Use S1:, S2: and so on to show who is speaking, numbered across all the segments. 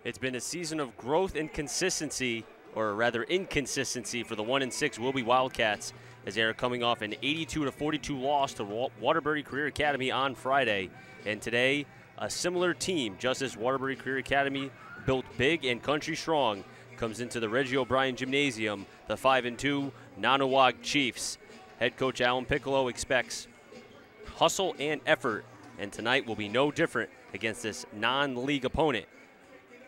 S1: It's been a season of growth and consistency, or rather inconsistency, for the 1-6 Wilby Wildcats as they are coming off an 82-42 loss to Waterbury Career Academy on Friday. And today, a similar team, just as Waterbury Career Academy, built big and country strong, comes into the Reggie O'Brien Gymnasium, the 5-2 Nonnewaug Chiefs. Head coach Alan Piccolo expects hustle and effort, and tonight will be no different against this non-league opponent.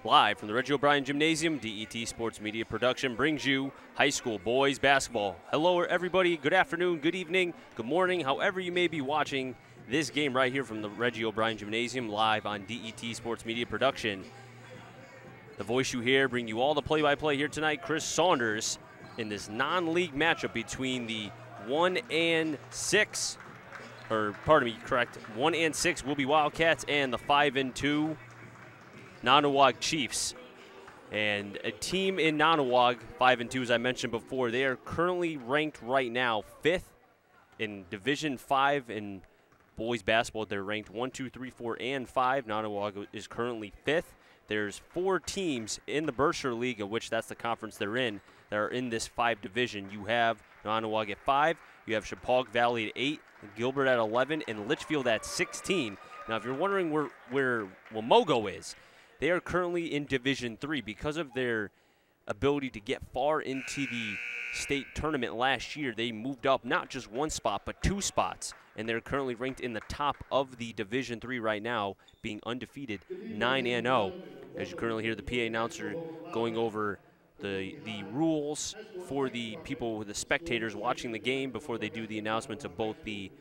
S1: Live from the Reggie O'Brien Gymnasium, DET Sports Media Production brings you high school boys basketball. Hello, everybody. Good afternoon, good evening, good morning, however you may be watching this game right here from the Reggie O'Brien Gymnasium, live on DET Sports Media Production. The voice you hear bring you all the play-by-play here tonight, Chris Saunders, in this non-league matchup between the 1-6 Wilby Wildcats and the 5-2 Nonnewaug Chiefs. And a team in Nonnewaug, 5-2, as I mentioned before, they are currently ranked right now 5th in Division 5 in boys basketball. They're ranked 1, 2, 3, 4, and 5. Nonnewaug is currently 5th. There's 4 teams in the Berkshire League, of which that's the conference they're in, that are in this 5 division. You have Nonnewaug at 5, you have Chappaqua Valley at 8, Gilbert at 11, and Litchfield at 16. Now, if you're wondering where Wamogo is, they are currently in Division 3 because of their ability to get far into the state tournament last year. They moved up not just 1 spot, but 2 spots, and they're currently ranked in the top of the Division 3 right now, being undefeated 9-0. As you currently hear the PA announcer going over the rules for the people, the spectators watching the game before they do the announcements of both the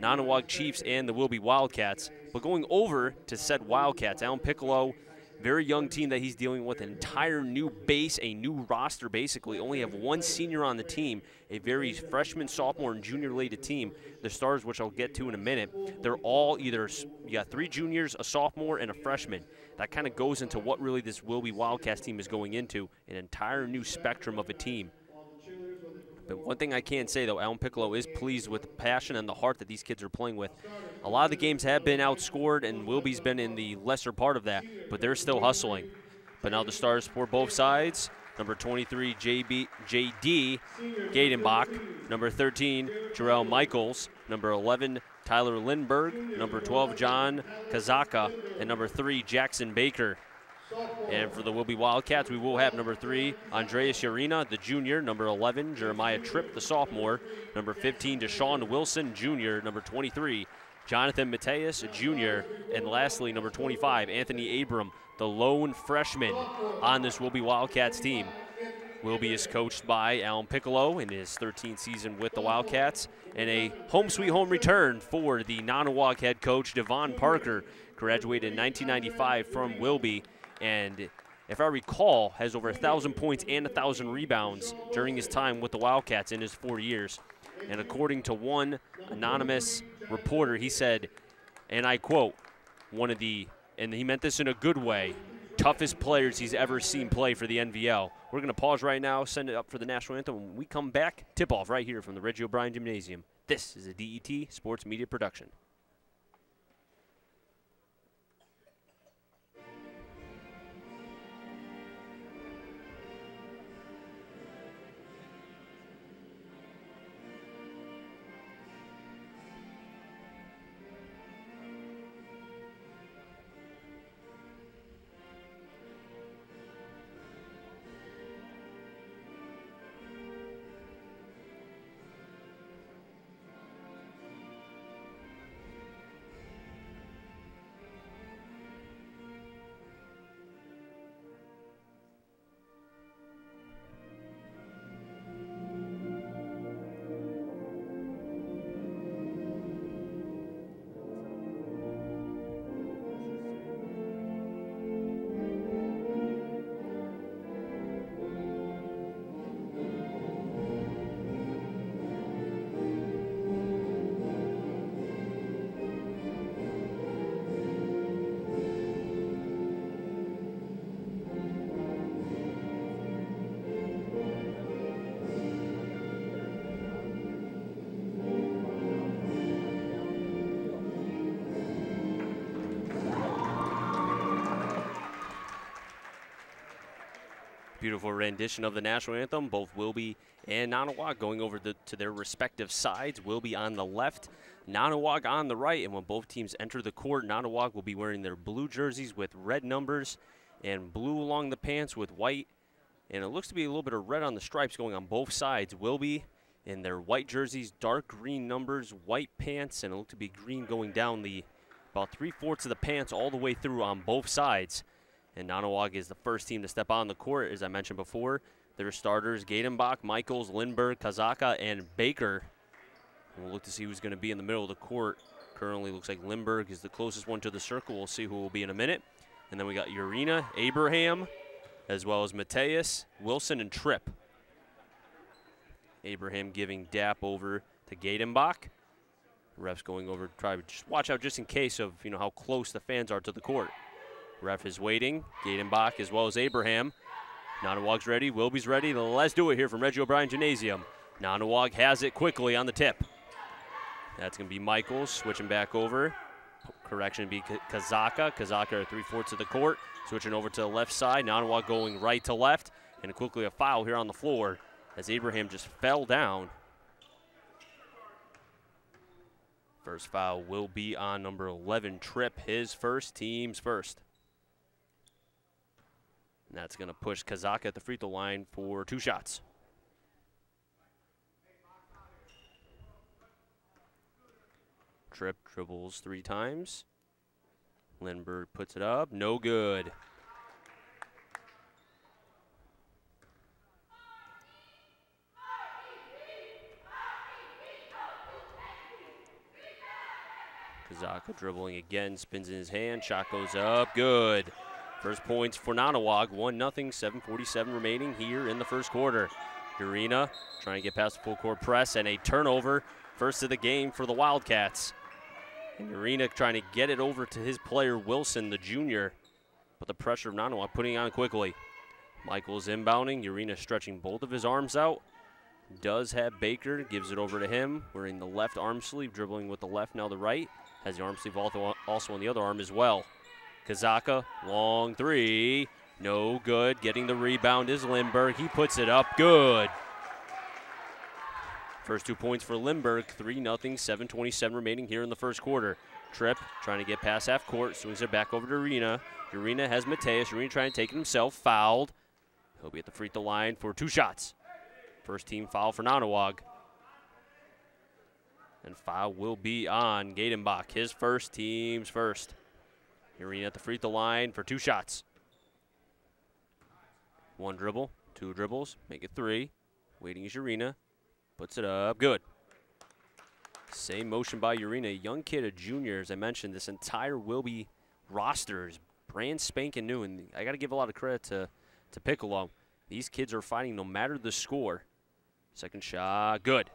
S1: Nonnewaug Chiefs and the Wilby Wildcats. But going over to said Wildcats, Alan Piccolo, very young team that he's dealing with, an entire new base, a new roster basically. Only have 1 senior on the team, a very freshman, sophomore, and junior-laden team. The stars, which I'll get to in a minute, they're all either, you got 3 juniors, a sophomore, and a freshman. That kind of goes into what really this Wilby Wildcats team is going into, an entire new spectrum of a team. But one thing I can say, though, Alan Piccolo is pleased with the passion and the heart that these kids are playing with. A lot of the games have been outscored, and Wilby's been in the lesser part of that, but they're still hustling. But now the stars for both sides, number 23, J.D. Gadenbach, number 13, Jarrell Michaels, number 11, Tyler Lindberg, number 12, John Kazaka, and number 3, Jackson Baker. And for the Wilby Wildcats, we will have number 3, Andreas Yarina, the junior, number 11, Jeremiah Tripp, the sophomore, number 15, Deshaun Wilson, junior, number 23, Jonathan Mateus, junior, and lastly, number 25, Anthony Abram, the lone freshman on this Wilby Wildcats team. Wilby is coached by Alan Piccolo in his 13th season with the Wildcats, and a home sweet home return for the Nonnewaug head coach, Devon Parker, graduated in 1995 from Wilby, and if I recall, has over 1,000 points and 1,000 rebounds during his time with the Wildcats in his 4 years. And according to one anonymous reporter, he said, and I quote, and he meant this in a good way, toughest players he's ever seen play for the NVL. We're going to pause right now, send it up for the national anthem. When we come back, tip-off right here from the Reggie O'Brien Gymnasium. This is a DET Sports Media Production. Beautiful rendition of the national anthem. Both Wilby and Nonnewaug going over to their respective sides. Wilby on the left, Nonnewaug on the right. And when both teams enter the court, Nonnewaug will be wearing their blue jerseys with red numbers and blue along the pants with white. And it looks to be a little bit of red on the stripes going on both sides. Wilby in their white jerseys, dark green numbers, white pants, and it looked to be green going down the about 3/4 of the pants all the way through on both sides. And Nonnewaug is the first team to step on the court, as I mentioned before. Their starters, Gadenbach, Michaels, Lindbergh, Kazaka, and Baker. We'll look to see who's going to be in the middle of the court. Currently looks like Lindbergh is the closest one to the circle. We'll see who will be in a minute. And then we got Urena, Abraham, as well as Mateus, Wilson, and Tripp. Abraham giving dap over to Gadenbach. Ref's going over to try to just watch out just in case of how close the fans are to the court. Ref is waiting. Gadenbach as well as Abraham. Nonnewaug's ready. Wilby's ready. Let's do it here from Reggie O'Brien Gymnasium. Nonnewaug has it quickly on the tip. That's going to be Michaels switching back over. Correction would be Kazaka. Kazaka are 3/4 of the court. Switching over to the left side. Nonnewaug going right to left. And quickly a foul here on the floor as Abraham just fell down. First foul will be on number 11, Tripp, his first, team's first. And that's going to push Kazaka at the free throw line for 2 shots. Tripp dribbles 3 times. Lindbergh puts it up, no good. Kazaka dribbling again, spins in his hand, shot goes up, good. First points for Nonnewaug, 1-0, 7:47 remaining here in the first quarter. Urena trying to get past the full court press and a turnover, first of the game for the Wildcats. And Urena trying to get it over to his player Wilson, the junior, but the pressure of Nonnewaug putting on quickly. Michaels inbounding, Urena stretching both of his arms out. Does have Baker, gives it over to him, wearing the left arm sleeve, dribbling with the left, now the right. Has the arm sleeve also on the other arm as well. Kazaka, long 3, no good. Getting the rebound is Lindbergh. He puts it up, good. First 2 points for Lindbergh, 3-0, 7:27 remaining here in the first quarter. Tripp trying to get past half court, swings it back over to Urena. Urena has Mateus. Urena trying to take it himself, fouled. He'll be at the free throw line for 2 shots. First team foul for Nonnewaug. And foul will be on Gadenbach, his first, team's first. Urena at the free throw line for 2 shots. 1 dribble, 2 dribbles, make it 3. Waiting is Urena, puts it up, good. Same motion by Urena, young kid, a junior. As I mentioned, this entire Wilby roster is brand spanking new, and I got to give a lot of credit to Piccolo. These kids are fighting no matter the score. Second shot, good.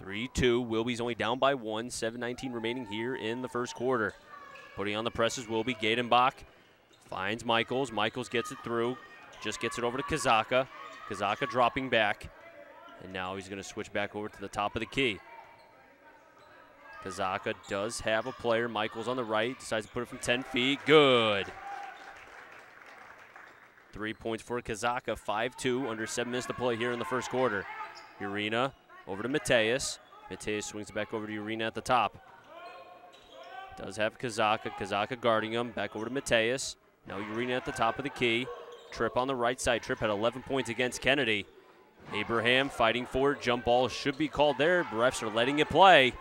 S1: 3-2, Wilby's only down by 1, 7:19 remaining here in the first quarter. Putting on the presses, Wilby. Gadenbach finds Michaels. Michaels gets it through, just gets it over to Kazaka. Kazaka dropping back, and now he's going to switch back over to the top of the key. Kazaka does have a player. Michaels on the right, decides to put it from 10 feet, good. 3 points for Kazaka, 5-2, under 7 minutes to play here in the first quarter. Urena over to Mateus. Mateus swings it back over to Urena at the top. Does have Kazaka. Kazaka guarding him. Back over to Mateus. Now Urena at the top of the key. Tripp on the right side. Tripp had 11 points against Kennedy. Abraham fighting for it. Jump ball should be called there. Refs are letting it play.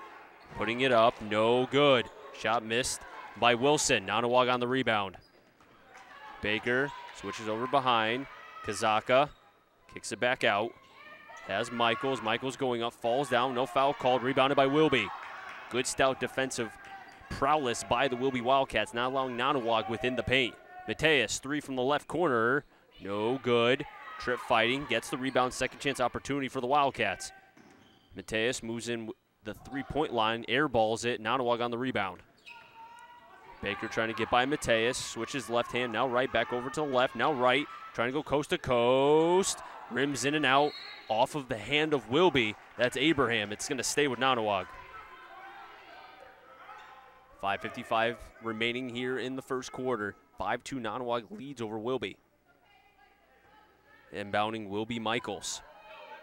S1: Putting it up. No good. Shot missed by Wilson. Nonnewaug on the rebound. Baker switches over behind. Kazaka kicks it back out. Has Michaels. Michaels going up, falls down, no foul called, rebounded by Wilby. Good stout defensive prowess by the Wilby Wildcats, not allowing Nonnewaug within the paint. Mateus, 3 from the left corner, no good. Tripp fighting, gets the rebound, second chance opportunity for the Wildcats. Mateus moves in the 3-point line, airballs it, Nonnewaug on the rebound. Baker trying to get by Mateus, switches left hand, now right, back over to the left, now right, trying to go coast to coast, rims in and out. Off of the hand of Wilby. That's Abraham. It's going to stay with Nonnewaug. 5:55 remaining here in the first quarter. 5-2 Nonnewaug leads over Wilby. Inbounding will be Michaels.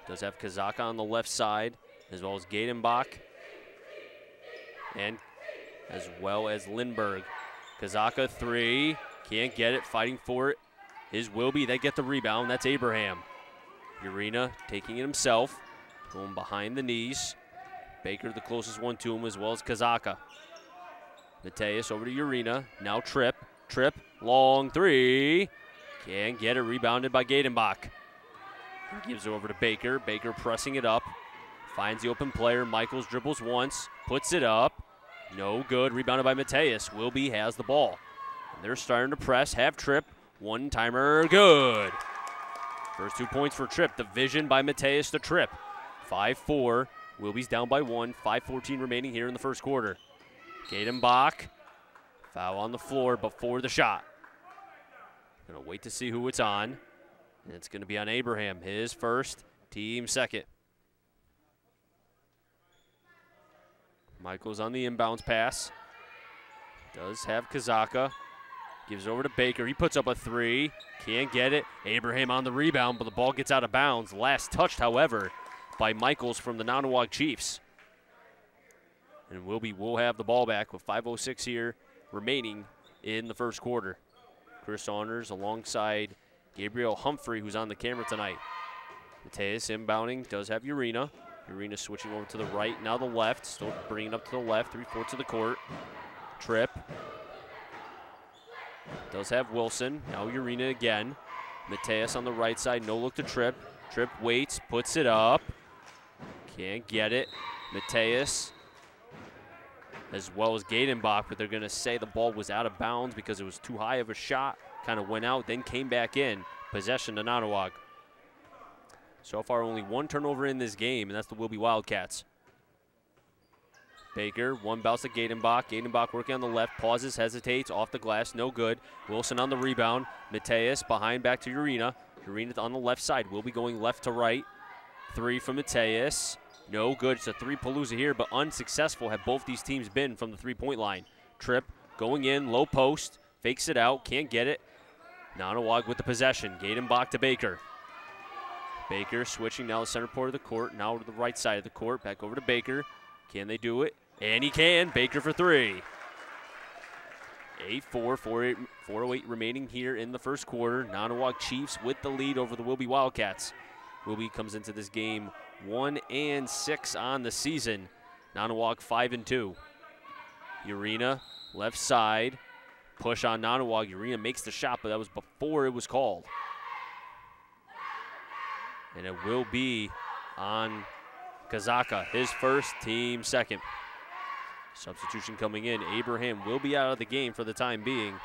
S1: Does have Kazaka on the left side, as well as Gadenbach, and as well as Lindbergh. Kazaka 3, can't get it, fighting for it is Wilby. They get the rebound, that's Abraham. Urena taking it himself, going behind the knees. Baker the closest one to him, as well as Kazaka. Mateus over to Urena, now Tripp, long 3. Can't get it, rebounded by Gadenbach. He gives it over to Baker. Baker pressing it up. Finds the open player. Michaels dribbles once. Puts it up. No good. Rebounded by Mateus. Wilby has the ball. And they're starting to press. Have Tripp. One-timer. Good. First 2 points for Tripp. The vision by Mateus to Tripp. 5-4. Wilby's down by 1. 5:14 remaining here in the first quarter. Gadenbach. Foul on the floor before the shot. Gonna wait to see who it's on. And it's gonna be on Abraham. His first, team second. Michaels on the inbounds pass. Does have Kazaka. Gives it over to Baker. He puts up a 3. Can't get it. Abraham on the rebound, but the ball gets out of bounds. Last touched, however, by Michaels from the Nonnewaug Chiefs. And Wilby will have the ball back with 5:06 here remaining in the first quarter. Chris Saunders alongside Gabriel Humphrey, who's on the camera tonight. Mateus inbounding, does have Urena. Urena switching over to the right, now the left. Still bringing it up to the left, 3/4 of the court. Tripp. Does have Wilson, now Urena again. Mateus on the right side, no look to Tripp. Tripp waits, puts it up. Can't get it. Mateus, as well as Gadenbach, but they're going to say the ball was out of bounds because it was too high of a shot. Kind of went out, then came back in. Possession to Nonnewaug. So far, only one turnover in this game, and that's the Wilby Wildcats. Baker, one bounce to Gadenbach. Gadenbach working on the left, pauses, hesitates, off the glass, no good. Wilson on the rebound. Mateus behind, back to Urena. Urena on the left side. Wilby going left to right. 3 from Mateus. No good. It's a 3-palooza here, but unsuccessful have both these teams been from the 3-point line. Tripp going in, low post, fakes it out, can't get it. Nonnewaug with the possession. Gadenbach to Baker. Baker switching now the center part of the court, now to the right side of the court. Back over to Baker. Can they do it? And he can. Baker for 3. 8-4, 4:08 remaining here in the first quarter. Nonnewaug Chiefs with the lead over the Wilby Wildcats. Wilby comes into this game 1-6 on the season. Nonnewaug 5-2. Urena, left side. Push on Nonnewaug. Urena makes the shot, but that was before it was called. And it will be on Kazaka, his first, team second. Substitution coming in. Abraham will be out of the game for the time being.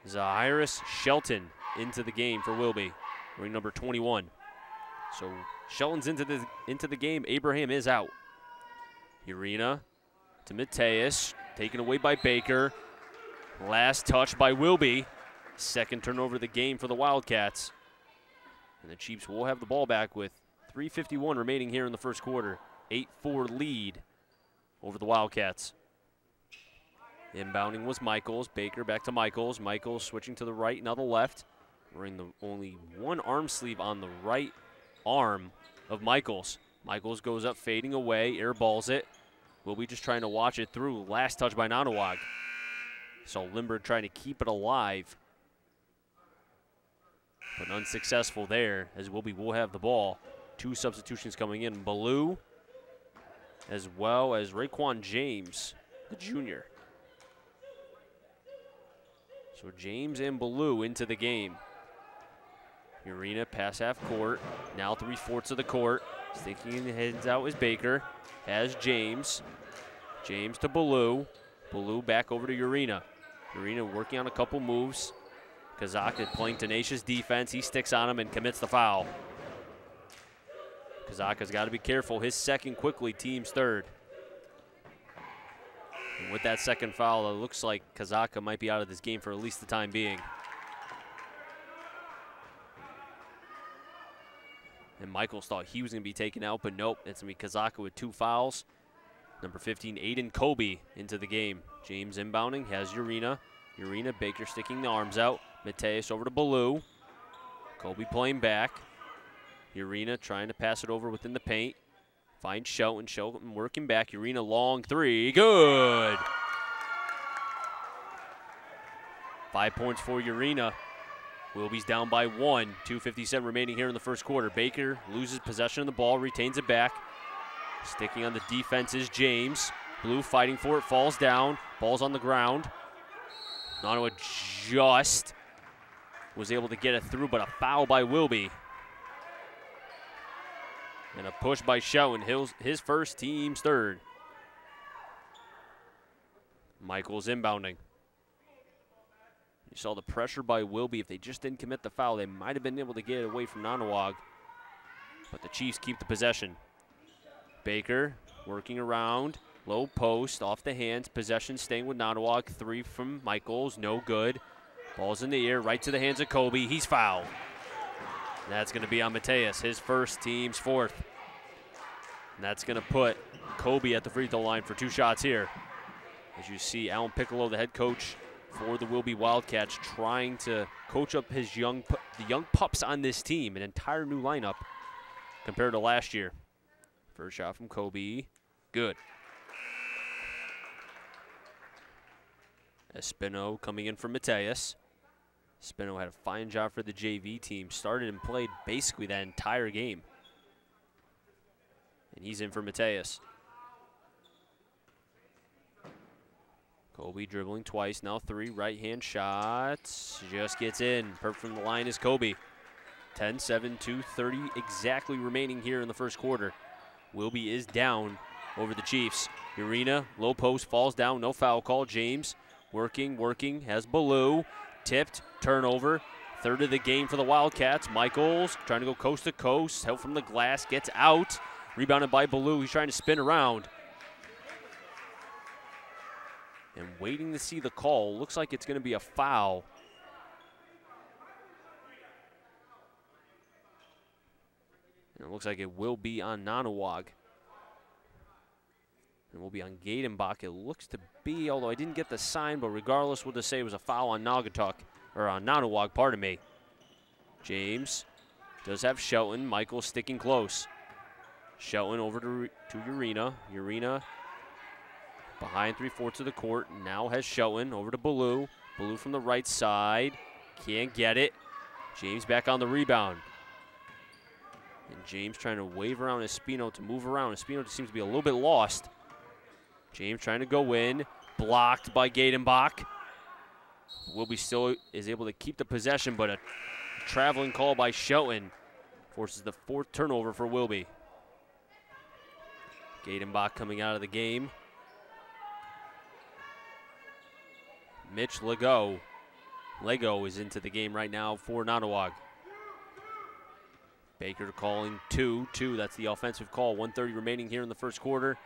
S1: Zahiris Shelton into the game for Wilby, wearing number 21. So Shelton's into the game. Abraham is out. Urena to Mateus, taken away by Baker. Last touch by Wilby. Second turnover of the game for the Wildcats. And the Chiefs will have the ball back with 3:51 remaining here in the first quarter. 8-4 lead over the Wildcats. Inbounding was Michaels. Baker back to Michaels. Michaels switching to the right, now the left. Wearing the only one arm sleeve on the right arm of Michaels. Michaels goes up, fading away, airballs it. Wilby just trying to watch it through. Last touch by Nonnewaug. So Lindbergh trying to keep it alive, but unsuccessful there, as Wilby will have the ball. 2 substitutions coming in. Ballou, as well as Raekwon James, the junior. So James and Ballou into the game. Urena pass half court, now 3/4 of the court. Sticking the heads out is Baker, has James. James to Ballou. Ballou back over to Urena. Urena working on a couple moves. Kazaka playing tenacious defense. He sticks on him and commits the foul. Kazaka's got to be careful. His second quickly, team's third. And with that second foul, it looks like Kazaka might be out of this game for at least the time being. And Michaels thought he was going to be taken out, but nope. It's going to be Kazaka with 2 fouls. Number 15, Aiden Kobe into the game. James inbounding, has Urena. Urena, Baker sticking the arms out. Mateus over to Ballou. Colby playing back. Urena trying to pass it over within the paint. Finds Shelton. Shelton working back. Urena long three. Good. 5 points for Urena. Wilby's down by 1. 2:57 remaining here in the first quarter. Baker loses possession of the ball, retains it back. Sticking on the defense is James. Blue fighting for it, falls down. Ball's on the ground. Nonnewaug just was able to get it through, but a foul by Wilby. And a push by Shelton, his first, team's third. Michaels inbounding. You saw the pressure by Wilby. If they just didn't commit the foul, they might have been able to get it away from Nonnewaug. But the Chiefs keep the possession. Baker working around. Low post, off the hands. Possession staying with Nonnewaug. 3 from Michaels, no good. Ball's in the air, right to the hands of Kobe. He's fouled. And that's going to be on Mateus, his first, team's fourth. And that's going to put Kobe at the free throw line for 2 shots here. As you see, Alan Piccolo, the head coach for the Wilby Wildcats, trying to coach up his the young pups on this team, an entire new lineup compared to last year. First shot from Kobe, good. Espino coming in for Mateus. Espino had a fine job for the JV team, started and played basically that entire game. And he's in for Mateus. Kobe dribbling twice, now 3, right-hand shots. Just gets in. Perfect from the line is Kobe. 10-7, 2:30 exactly remaining here in the first quarter. Wilby is down over the Chiefs. Urena, low post, falls down, no foul call. James working, has Ballou. Tipped, turnover. Third of the game for the Wildcats. Michaels trying to go coast to coast. Help from the glass, gets out. Rebounded by Ballou, he's trying to spin around. And waiting to see the call. Looks like it's going to be a foul. And it looks like it will be on Nonnewaug. And will be on Gadenbach. It looks to be, although I didn't get the sign, but regardless, we'll just say it was a foul on Nonnewaug, pardon me. James does have Shelton. Michael sticking close. Shelton over to Urena. Urena behind 3/4 of the court. Now has Shelton over to Ballou. Ballou from the right side. Can't get it. James back on the rebound. And James trying to wave around Espino to move around. Espino seems to be a little bit lost. James trying to go in. Blocked by Gadenbach. Wilby still is able to keep the possession, but a traveling call by Shelton forces the 4th turnover for Wilby. Gadenbach coming out of the game. Mitch Lego is into the game right now for Nonnewaug. Baker calling 2. That's the offensive call. 1:30 remaining here in the first quarter.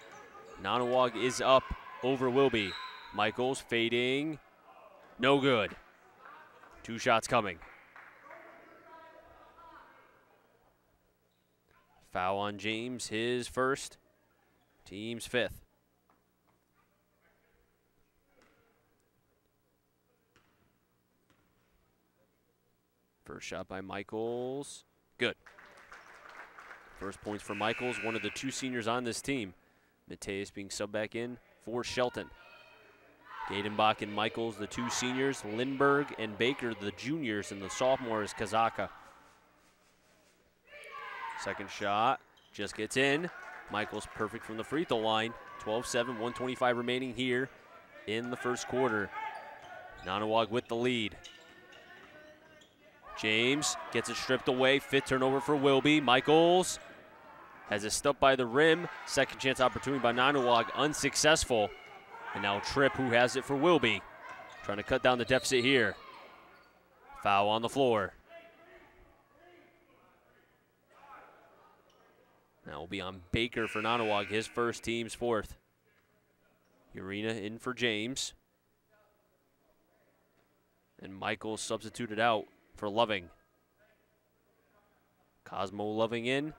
S1: Nonnewaug is up over Wilby. Michaels fading. No good. 2 shots coming. Foul on James, his first, team's 5th. First shot by Michaels. Good. First points for Michaels, one of the 2 seniors on this team. Mateus being subbed back in for Shelton. Gadenbach and Michaels, the 2 seniors. Lindbergh and Baker, the juniors, and the sophomore is Kazaka. Second shot just gets in. Michaels perfect from the free throw line. 12-7, 1:25 remaining here in the first quarter. Nonnewaug with the lead. James gets it stripped away. 5th turnover for Wilby. Michaels has it stuck by the rim. Second chance opportunity by Nonnewaug, unsuccessful. And now Tripp, who has it for Wilby, trying to cut down the deficit here. Foul on the floor. Now will be on Baker for Nonnewaug, his first, team's 4th. Urena in for James. And Michaels substituted out for Loving. Cosmo Loving in.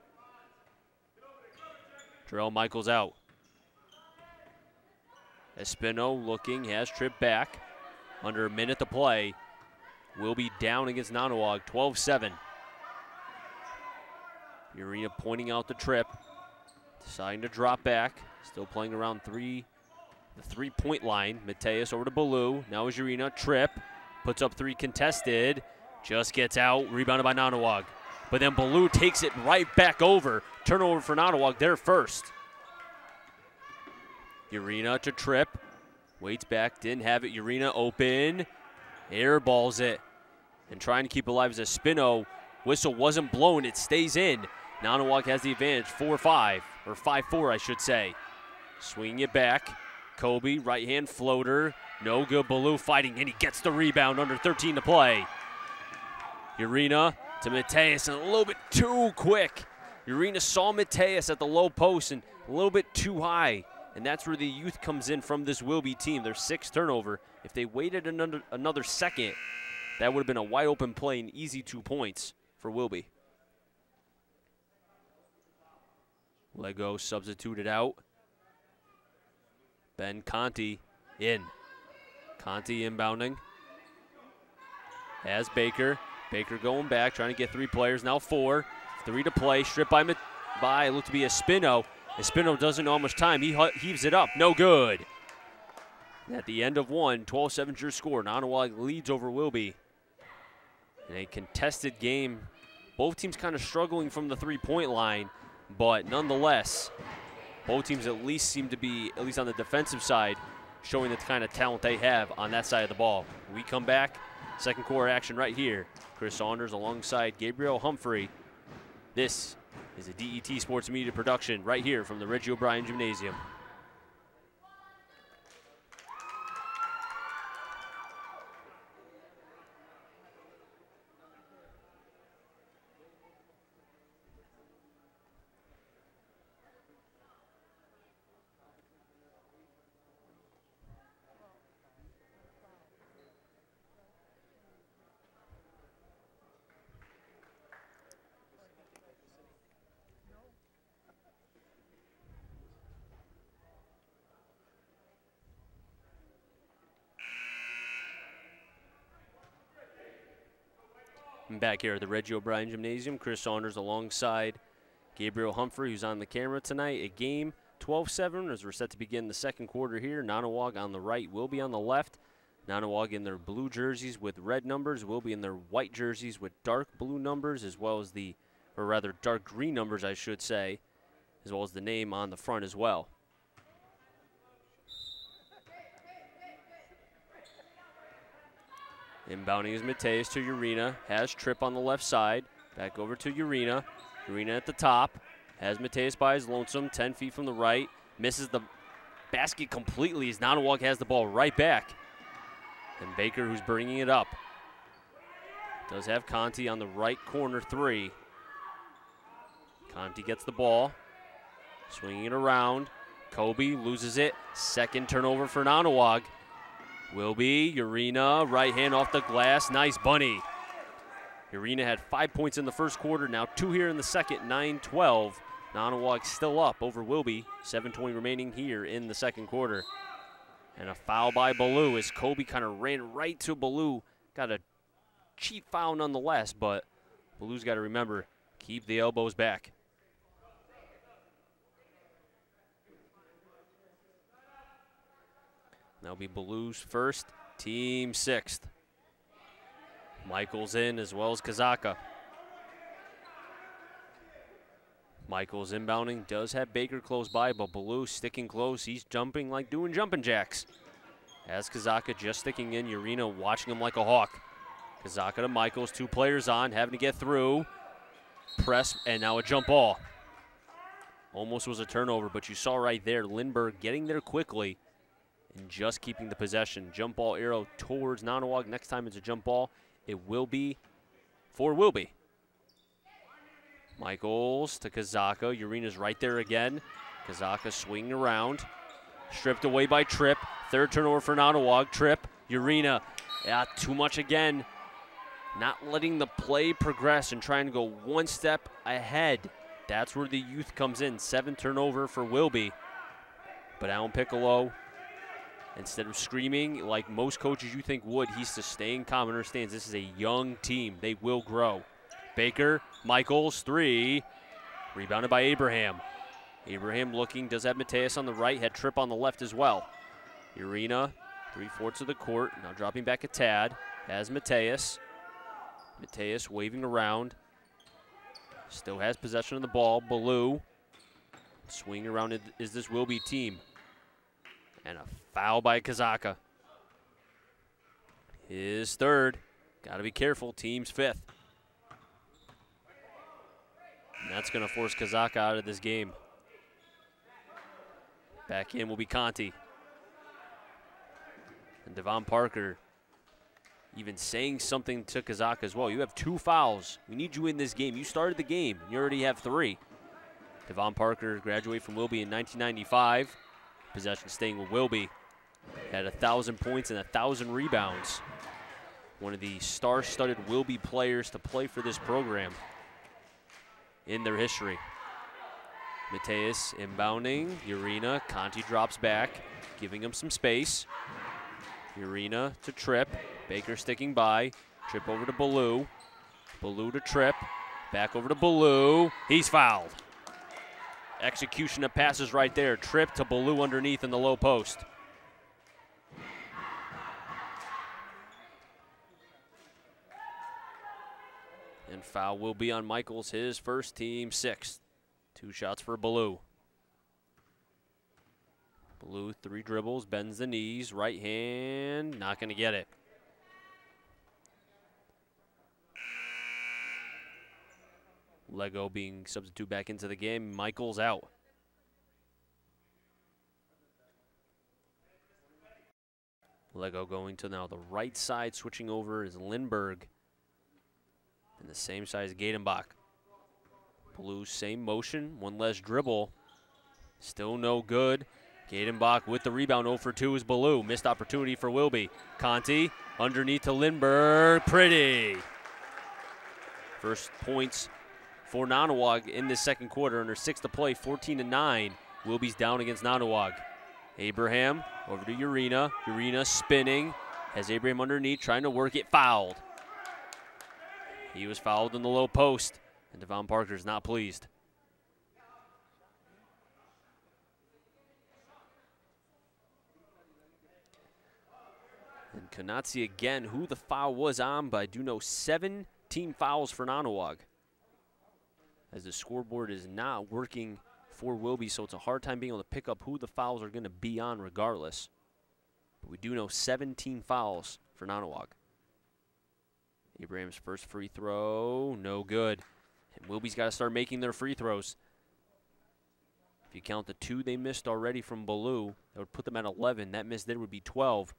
S1: Terrell Michaels out. Espino looking, has Tripp back. under a minute to play. Wilby down against Nonnewaug, 12-7. Urena pointing out the trip, deciding to drop back, still playing around the three-point line. Mateus over to Ballou, now is Urena, trip, puts up three contested, just gets out, rebounded by Nonnewaug. But then Ballou takes it right back over, turnover for Nonnewaug, there first. Urena to trip, waits back, didn't have it, Urena open, airballs it, and trying to keep alive as a Spino. Whistle wasn't blown, it stays in. Nonnewaug has the advantage, 4-5, or 5-4 I should say. Swinging it back, Kobe, right hand floater, no good, Ballou fighting, and he gets the rebound, under 13 to play. Urena to Mateus, and a little bit too quick. Urena saw Mateus at the low post and a little bit too high, and that's where the youth comes in from this Wilby team, their sixth turnover. If they waited another second, that would have been a wide open play and easy 2 points for Wilby. Lego substituted out. Ben Conti in. Conti inbounding. Has Baker. Baker going back, trying to get three players, now four. 3 to play, stripped by looked to be Espino. Espino doesn't know how much time, he heaves it up, no good. At the end of one, 12-7 your score. Nonnewaug leads over Wilby. In a contested game, both teams kind of struggling from the three-point line, but nonetheless, both teams at least seem to be, at least on the defensive side, showing the kind of talent they have on that side of the ball. When we come back, second quarter action right here. Chris Saunders alongside Gabriel Humphrey. This is a DET Sports Media production right here from the Reggie O'Brien Gymnasium. I'm back here at the Reggie O'Brien Gymnasium. Chris Saunders alongside Gabriel Humphrey, who's on the camera tonight. A game 12-7 as we're set to begin the second quarter here. Nonnewaug on the right, Wilby on the left. Nonnewaug in their blue jerseys with red numbers. Wilby in their white jerseys with dark blue numbers, as well as or rather dark green numbers, I should say, as well as the name on the front as well. Inbounding is Mateus to Urena, has Tripp on the left side, back over to Urena. Urena at the top, has Mateus by his lonesome, 10 feet from the right, misses the basket completely as Nonnewaug has the ball right back. And Baker, who's bringing it up, does have Conti on the right corner three. Conti gets the ball, swinging it around. Kobe loses it, second turnover for Nonnewaug. Wilby, Urena, right hand off the glass, nice bunny. Urena had 5 points in the first quarter, now 2 here in the second, 9-12. Nonnewaug still up over Wilby, 7:20 remaining here in the second quarter. And a foul by Ballou as Kobe kind of ran right to Ballou. Got a cheap foul nonetheless, but Ballou's got to remember, keep the elbows back. That'll be Ballou's first, team sixth. Michael's in as well as Kazaka. Michael's inbounding, does have Baker close by, but Ballou sticking close. He's jumping like doing jumping jacks. As Kazaka just sticking in, Urena watching him like a hawk. Kazaka to Michaels, 2 players on, having to get through. Press, and now a jump ball. Almost was a turnover, but you saw right there, Lindbergh getting there quickly and just keeping the possession. Jump ball arrow towards Nonnewaug. Next time it's a jump ball, it will be for Wilby. Michaels to Kazaka. Urena's right there again. Kazaka swinging around. Stripped away by Tripp. Third turnover for Nonnewaug. Tripp, Urena. Yeah, too much again. Not letting the play progress and trying to go one step ahead. That's where the youth comes in. 7th turnover for Wilby. But Alan Piccolo Instead of screaming like most coaches you think would, he's to stay in calm and understands this is a young team. They will grow. Baker, Michaels, 3. Rebounded by Abraham. Abraham looking, does have Mateus on the right, had Tripp on the left as well. Urena, 3/4 of the court, now dropping back a tad, has Mateus. Mateus waving around, still has possession of the ball. Ballou, swinging around is this Wilby team. And a foul by Kazaka. His 3rd, gotta be careful, team's 5th. And that's gonna force Kazaka out of this game. Back in will be Conti. And Devon Parker even saying something to Kazaka as well. You have 2 fouls. We need you in this game. You started the game. You already have 3. Devon Parker graduated from Wilby in 1995. Possession staying with Wilby. Had 1,000 points and 1,000 rebounds. One of the star-studded Wilby players to play for this program in their history. Mateus inbounding. Urena. Conti drops back, giving him some space. Urena to Tripp. Baker sticking by. Tripp over to Ballou. Ballou to Tripp. Back over to Ballou. He's fouled. Execution of passes right there. Tripp to Ballou underneath in the low post. And foul will be on Michaels, his first, team 6th. 2 shots for Ballou. Ballou, 3 dribbles, bends the knees, right hand, not going to get it. Lego being substituted back into the game. Michaels out. Lego going to now the right side, switching over is Lindbergh. And the same side as Gadenbach. Ballou, same motion, 1 less dribble. Still no good. Gadenbach with the rebound, 0 for 2 is Ballou. Missed opportunity for Wilby. Conti underneath to Lindbergh. Pretty. First points for Nonnewaug in this second quarter. Under 6 to play, 14-9. Wilby's down against Nonnewaug. Abraham over to Urena. Urena spinning. Has Abraham underneath, trying to work it, fouled. He was fouled in the low post, and Devon Parker is not pleased. And cannot see again who the foul was on, but I do know 7 team fouls for Nonnewaug, as the scoreboard is not working for Wilby, so it's a hard time being able to pick up who the fouls are going to be on regardless. But we do know 17 fouls for Nonnewaug. Abraham's first free throw, no good. And Wilby's got to start making their free throws. If you count the 2 they missed already from Ballou, that would put them at 11. That miss there would be 12.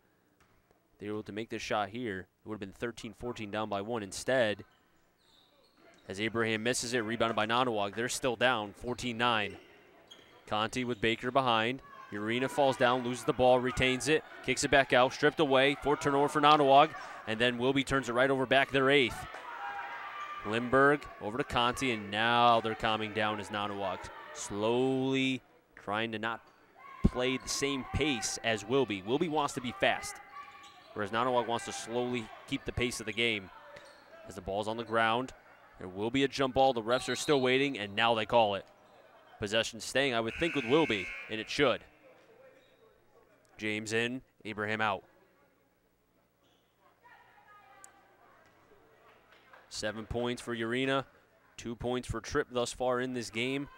S1: They were able to make this shot here. It would have been 13-14 down by 1. Instead, as Abraham misses it, rebounded by Nonnewaug. They're still down, 14-9. Conti with Baker behind. Urena falls down, loses the ball, retains it, kicks it back out, stripped away, 4 turnover for Nonnewaug, and then Wilby turns it right over back, their 8th. Lindbergh over to Conti, and now they're calming down as Nonnewaug slowly trying to not play the same pace as Wilby. Wilby wants to be fast, whereas Nonnewaug wants to slowly keep the pace of the game. As the ball's on the ground, there will be a jump ball. The refs are still waiting, and now they call it. Possession staying, I would think, with Wilby, and it should. James in, Abraham out. 7 points for Urena, 2 points for Tripp thus far in this game.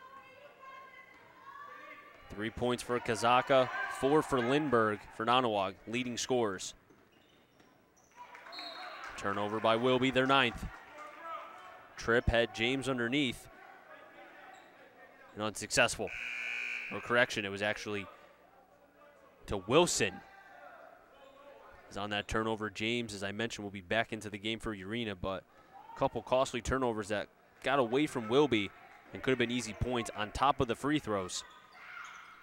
S1: 3 points for Kazaka, 4 for Lindbergh for Nonnewaug, leading scorers. Turnover by Wilby, their 9th. Tripp had James underneath. And unsuccessful. Or correction, it was actually to Wilson. Is on that turnover. James, as I mentioned, will be back into the game for Urena, but a couple costly turnovers that got away from Wilby and could have been easy points on top of the free throws.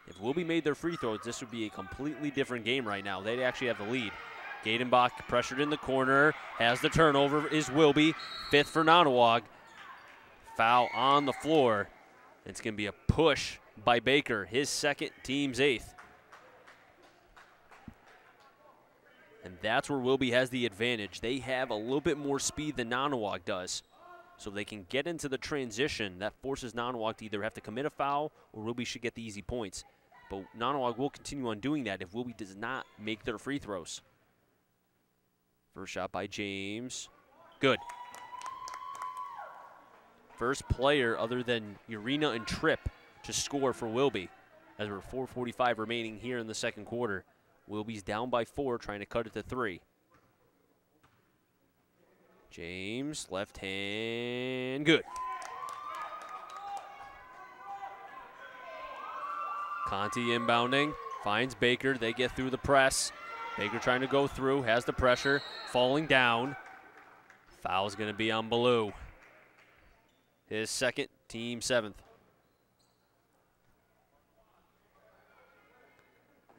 S1: If Wilby made their free throws, this would be a completely different game right now. They'd actually have the lead. Gadenbach pressured in the corner, has the turnover, is Wilby, 5th for Nonnewaug. Foul on the floor. It's going to be a push by Baker, his 2nd, team's 8th. And that's where Wilby has the advantage. They have a little bit more speed than Nonnewaug does. So they can get into the transition. That forces Nonnewaug to either have to commit a foul or Wilby should get the easy points. But Nonnewaug will continue on doing that if Wilby does not make their free throws. First shot by James. Good. First player other than Urena and Tripp to score for Wilby. As we're 4:45 remaining here in the second quarter. Wilby's down by 4, trying to cut it to 3. James, left hand, good. Conti inbounding, finds Baker. They get through the press. Baker trying to go through, has the pressure, falling down. Foul's going to be on Ballou. His second, team 7th.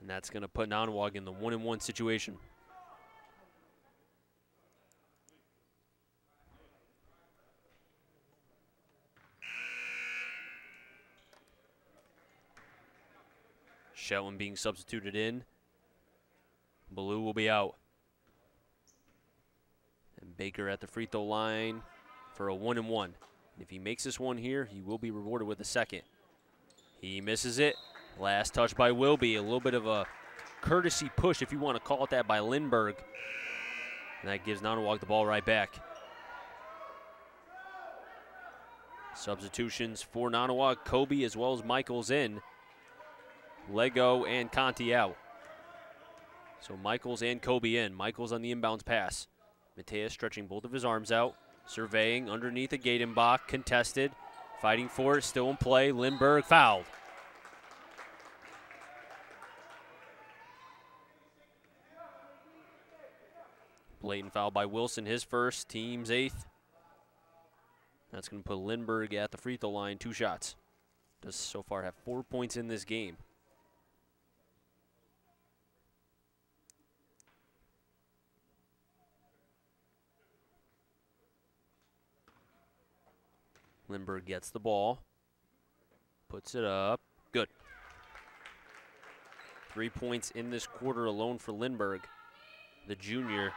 S1: And that's going to put Nonnewaug in the 1-and-1 situation. Shelton being substituted in. Ballou will be out. And Baker at the free throw line for a 1-and-1. And if he makes this one here, he will be rewarded with a second. He misses it. Last touch by Wilby. A little bit of a courtesy push, if you want to call it that, by Lindbergh. And that gives Nonnewaug the ball right back. Substitutions for Nonnewaug. Kobe as well as Michaels in. Lego and Conti out. So Michaels and Kobe in. Michaels on the inbounds pass. Mateus stretching both of his arms out. Surveying underneath the Gatenbach. Contested. Fighting for it. Still in play. Lindbergh fouled. Blatant foul by Wilson. His first. Team's 8th. That's going to put Lindbergh at the free throw line. 2 shots. Does so far have 4 points in this game. Lindbergh gets the ball, puts it up, good. 3 points in this quarter alone for Lindbergh, the junior,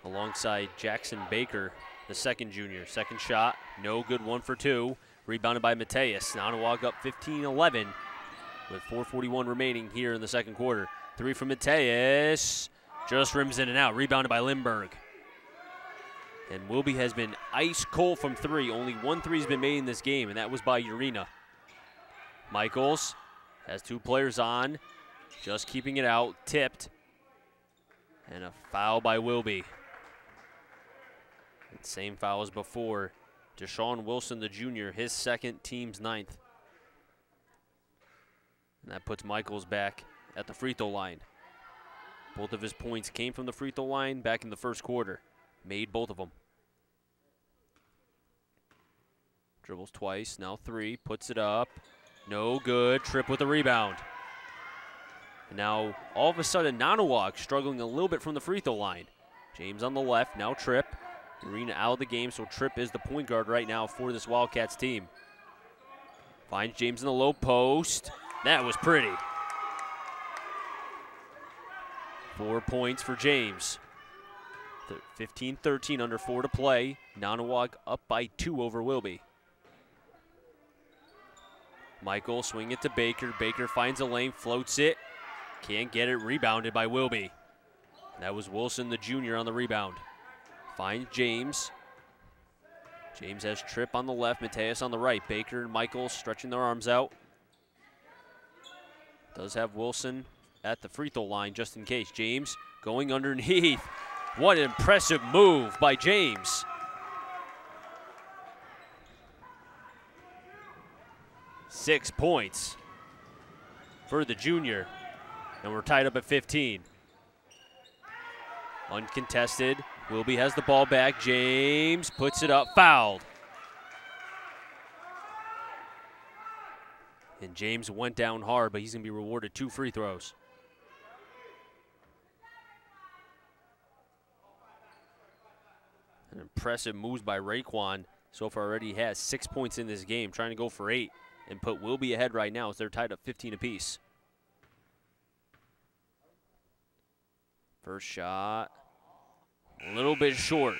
S1: alongside Jackson Baker, the second junior. Second shot, no good, 1 for 2. Rebounded by Mateus. Nonnewaug up 15-11 with 4:41 remaining here in the second quarter. 3 from Mateus, just rims in and out, rebounded by Lindbergh. And Wilby has been ice cold from 3. Only 1 3 has been made in this game, and that was by Urena. Michaels has 2 players on, just keeping it out, tipped. And a foul by Wilby. And same foul as before. Deshaun Wilson, the junior, his second, team's 9th. And that puts Michaels back at the free throw line. Both of his points came from the free throw line back in the first quarter. Made both of them. Dribbles twice, now 3, puts it up. No good, Tripp with a rebound. And now, all of a sudden, Nonnewaug struggling a little bit from the free throw line. James on the left, now Tripp. Urena out of the game, so Tripp is the point guard right now for this Wildcats team. Finds James in the low post. That was pretty. 4 points for James. 15-13, under 4 to play. Nonnewaug up by 2 over Wilby. Michael swing it to Baker. Baker finds a lane, floats it. Can't get it, rebounded by Wilby. That was Wilson, the junior, on the rebound. Finds James. James has Tripp on the left, Mateus on the right. Baker and Michael stretching their arms out. Does have Wilson at the free throw line just in case. James going underneath. What an impressive move by James. 6 points for the junior. And we're tied up at 15. Uncontested. Wilby has the ball back. James puts it up, fouled. And James went down hard, but he's going to be rewarded 2 free throws. An impressive moves by Raekwon. So far already has 6 points in this game, trying to go for 8 and put Wilby ahead right now as they're tied up 15 apiece. First shot, a little bit short.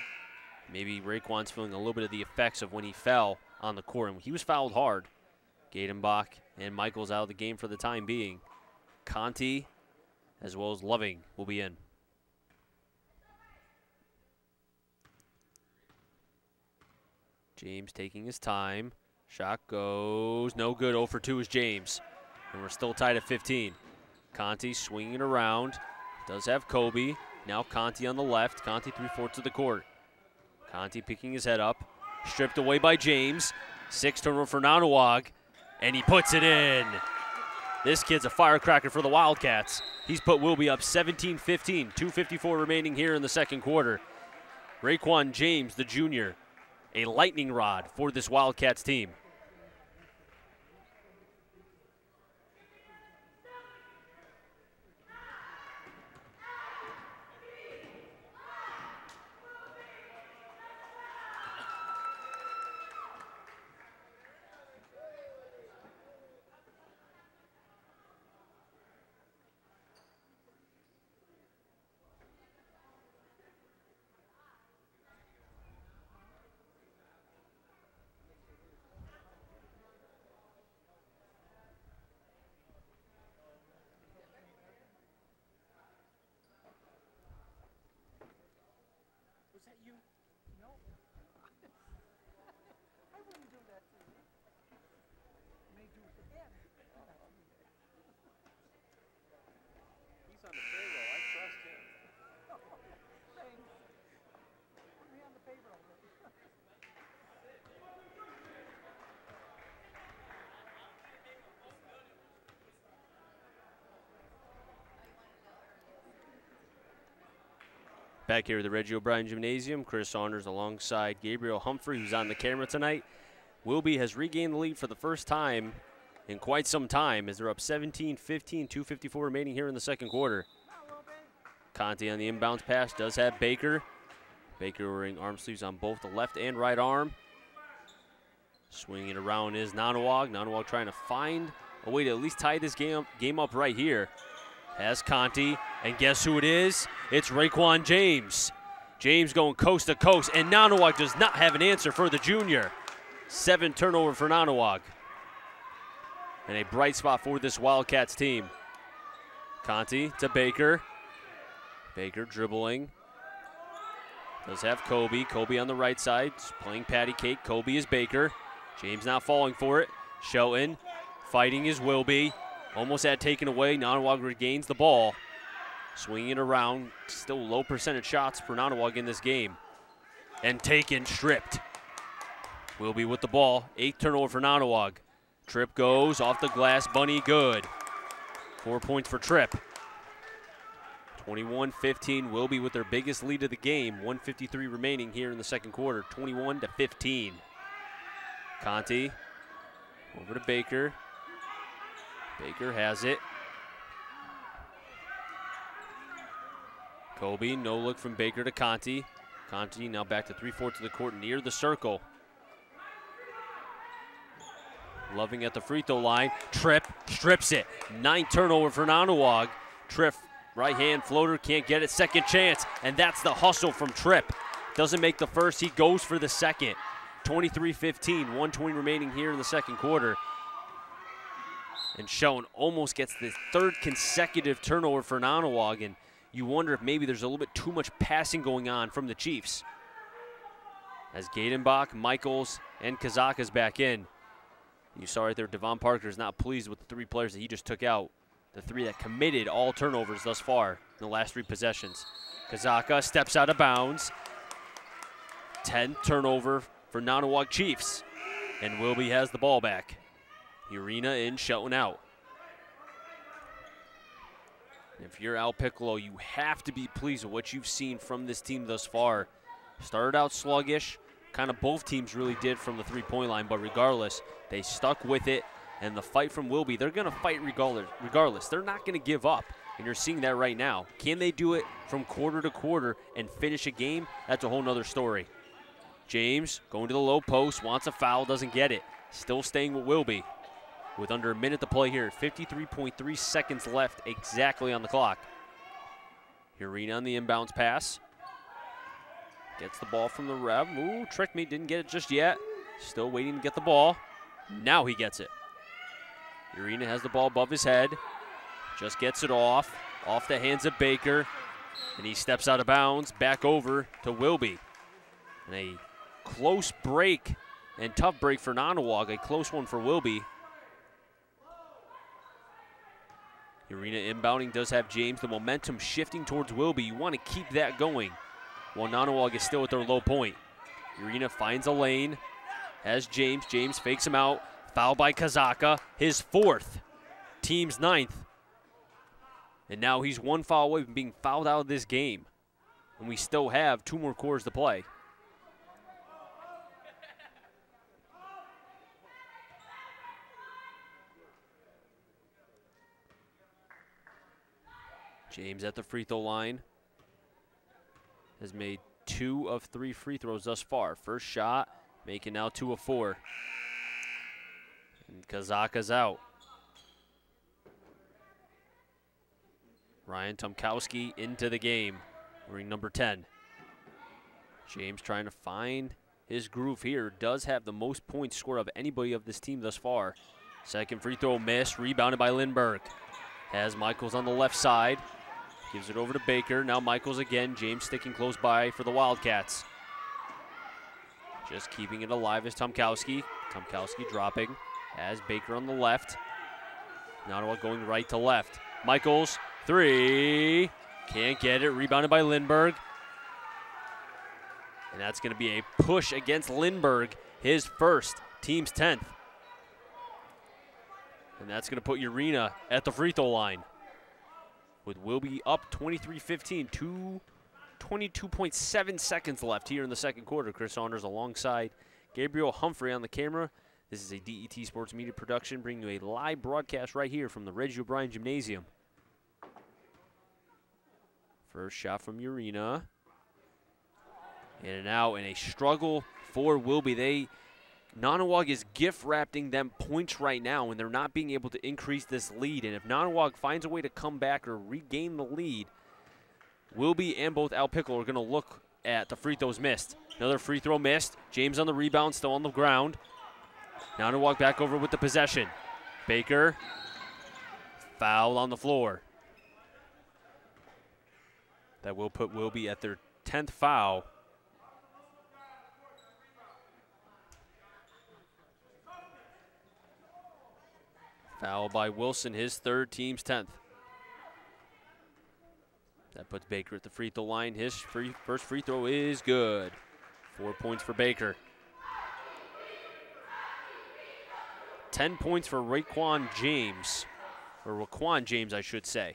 S1: Maybe Raekwon's feeling a little bit of the effects of when he fell on the court. And he was fouled hard. Gadenbach and Michaels out of the game for the time being. Conti, as well as Loving, will be in. James taking his time. Shot goes no good. 0 for 2 is James. And we're still tied at 15. Conti swinging around. Does have Kobe. Now Conti on the left. Conti 3/4 of the court. Conti picking his head up. Stripped away by James. 6 turnover for Nonnewaug. And he puts it in. This kid's a firecracker for the Wildcats. He's put Wilby up 17-15. 2:54 remaining here in the second quarter. Raekwon James, the junior, a lightning rod for this Wildcats team. Back here at the Reggie O'Brien Gymnasium, Chris Saunders alongside Gabriel Humphrey, who's on the camera tonight. Wilby has regained the lead for the first time in quite some time as they're up 17-15, 2:54 remaining here in the second quarter. Conti on the inbounds pass does have Baker. Baker wearing arm sleeves on both the left and right arm. Swinging around is Nonnewaug. Nonnewaug trying to find a way to at least tie this game up right here. Has Conti, and guess who it is? It's Raekwon James. James going coast to coast, and Nonnewaug does not have an answer for the junior. 7 turnover for Nonnewaug. And a bright spot for this Wildcats team. Conti to Baker. Baker dribbling. Does have Kobe. Kobe on the right side, playing patty cake. Kobe is Baker. James not falling for it. Shelton fighting is Wilby. Almost had taken away. Nonnewaug regains the ball. Swinging it around. Still low percentage shots for Nonnewaug in this game. And taken, stripped. Wilby with the ball. 8th turnover for Nonnewaug. Tripp goes off the glass. Bunny good. 4 points for Tripp. 21-15. Wilby with their biggest lead of the game. 1:53 remaining here in the second quarter. 21-15. Conti over to Baker. Baker has it. Kobe, no look from Baker to Conti. Conti now back to 3/4 of the court near the circle. Loving at the free throw line. Tripp strips it. 9 turnover for Nonnewaug. Tripp, right hand floater, can't get it. Second chance, and that's the hustle from Tripp. Doesn't make the first, he goes for the second. 23-15, 1:20 remaining here in the second quarter. And Shelton almost gets the 3rd consecutive turnover for Nonnewaug, and you wonder if maybe there's a little bit too much passing going on from the Chiefs. As Gadenbach, Michaels, and Kazaka's back in. You saw right there, Devon Parker is not pleased with the 3 players that he just took out. The 3 that committed all turnovers thus far in the last 3 possessions. Kazaka steps out of bounds. 10th turnover for Nonnewaug Chiefs. And Wilby has the ball back. Urena in, Shelton out. If you're Al Piccolo, you have to be pleased with what you've seen from this team thus far. Started out sluggish, kind of both teams really did from the 3-point line, but regardless, they stuck with it. And the fight from Wilby, they're going to fight regardless. They're not going to give up, and you're seeing that right now. Can they do it from quarter to quarter and finish a game? That's a whole nother story. James going to the low post, wants a foul, doesn't get it. Still staying with Wilby. With under a minute to play here, 53.3 seconds left exactly on the clock. Urena on the inbounds pass. Gets the ball from the Rev. Ooh, tricked me, didn't get it just yet. Still waiting to get the ball. Now he gets it. Urena has the ball above his head. Just gets it off the hands of Baker. And he steps out of bounds, back over to Wilby. And a close break and tough break for Nonnewaug, a close one for Wilby. Urena inbounding does have James. The momentum shifting towards Wilby. You want to keep that going while Nonnewaug is still at their low point. Urena finds a lane, has James. James fakes him out. Foul by Kazaka, his 4th, team's 9th. And now he's 1 foul away from being fouled out of this game. And we still have 2 more quarters to play. James at the free throw line. Has made 2 of 3 free throws thus far. First shot, making now 2 of 4. And Kazaka's out. Ryan Tomkowski into the game, wearing number 10. James trying to find his groove here. Does have the most points scored of anybody of this team thus far. Second free throw missed, rebounded by Lindbergh. Has Michaels on the left side. Gives it over to Baker. Now Michaels again. James sticking close by for the Wildcats. Just keeping it alive is Tomkowski. Tomkowski dropping. Has Baker on the left. Nonnewaug going right to left. Michaels, 3. Can't get it. Rebounded by Lindbergh. And that's going to be a push against Lindbergh. His 1st, team's 10th. And that's going to put Urena at the free throw line. With Wilby up 23-15, 22.7 seconds left here in the second quarter. Chris Saunders alongside Gabriel Humphrey on the camera. This is a DET Sports Media production, bringing you a live broadcast right here from the Reggie O'Brien Gymnasium. First shot from Urena. In and out, and a struggle for Wilby. Nonnewaug is gift-wrapping them points right now, and they're not being able to increase this lead. And if Nonnewaug finds a way to come back or regain the lead, Wilby and both Al Pickle are going to look at the free throws missed. Another free throw missed. James on the rebound, still on the ground. Nonnewaug back over with the possession. Baker, foul on the floor. That will put Wilby at their 10th foul. Foul by Wilson, his 3rd, team's 10th. That puts Baker at the free throw line. His first free throw is good. 4 points for Baker. 10 points for Raquan James, I should say.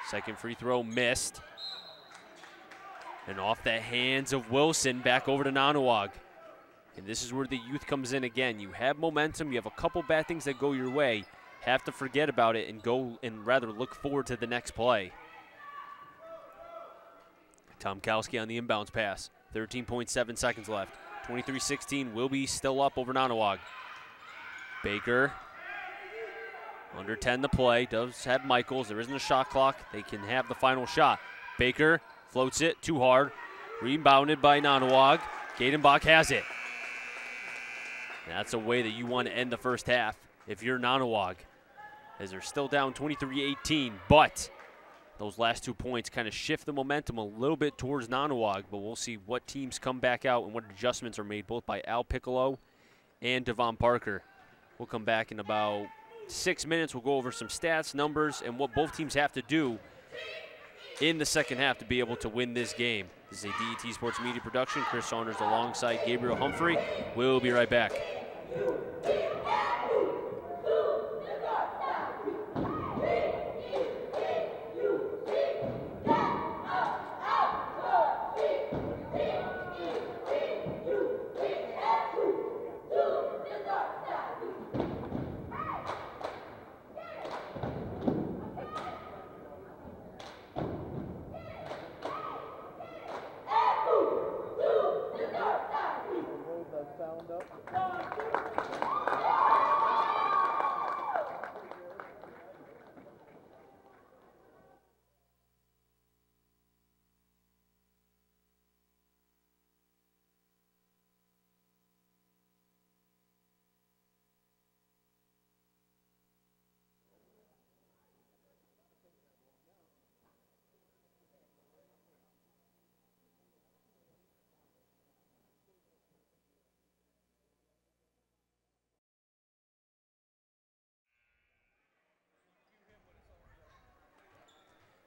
S1: Second free throw missed. And off the hands of Wilson, back over to Nonnewaug. And this is where the youth comes in again. You have momentum, you have a couple bad things that go your way. Have to forget about it and go and rather look forward to the next play. Tomkowski on the inbounds pass. 13.7 seconds left. 23-16, Wilby still up over Nonnewaug. Baker, under 10 to play, does have Michaels. There isn't a shot clock. They can have the final shot. Baker floats it too hard. Rebounded by Nonnewaug. Gadenbach has it. That's a way that you want to end the first half if you're Nonnewaug, as they're still down 23-18, but those last 2 points kind of shift the momentum a little bit towards Nonnewaug, but we'll see what teams come back out and what adjustments are made both by Al Piccolo and Devon Parker. We'll come back in about 6 minutes. We'll go over some stats, numbers, and what both teams have to do in the second half to be able to win this game. This is a DET Sports Media production. Chris Saunders alongside Gabriel Humphrey. We'll be right back.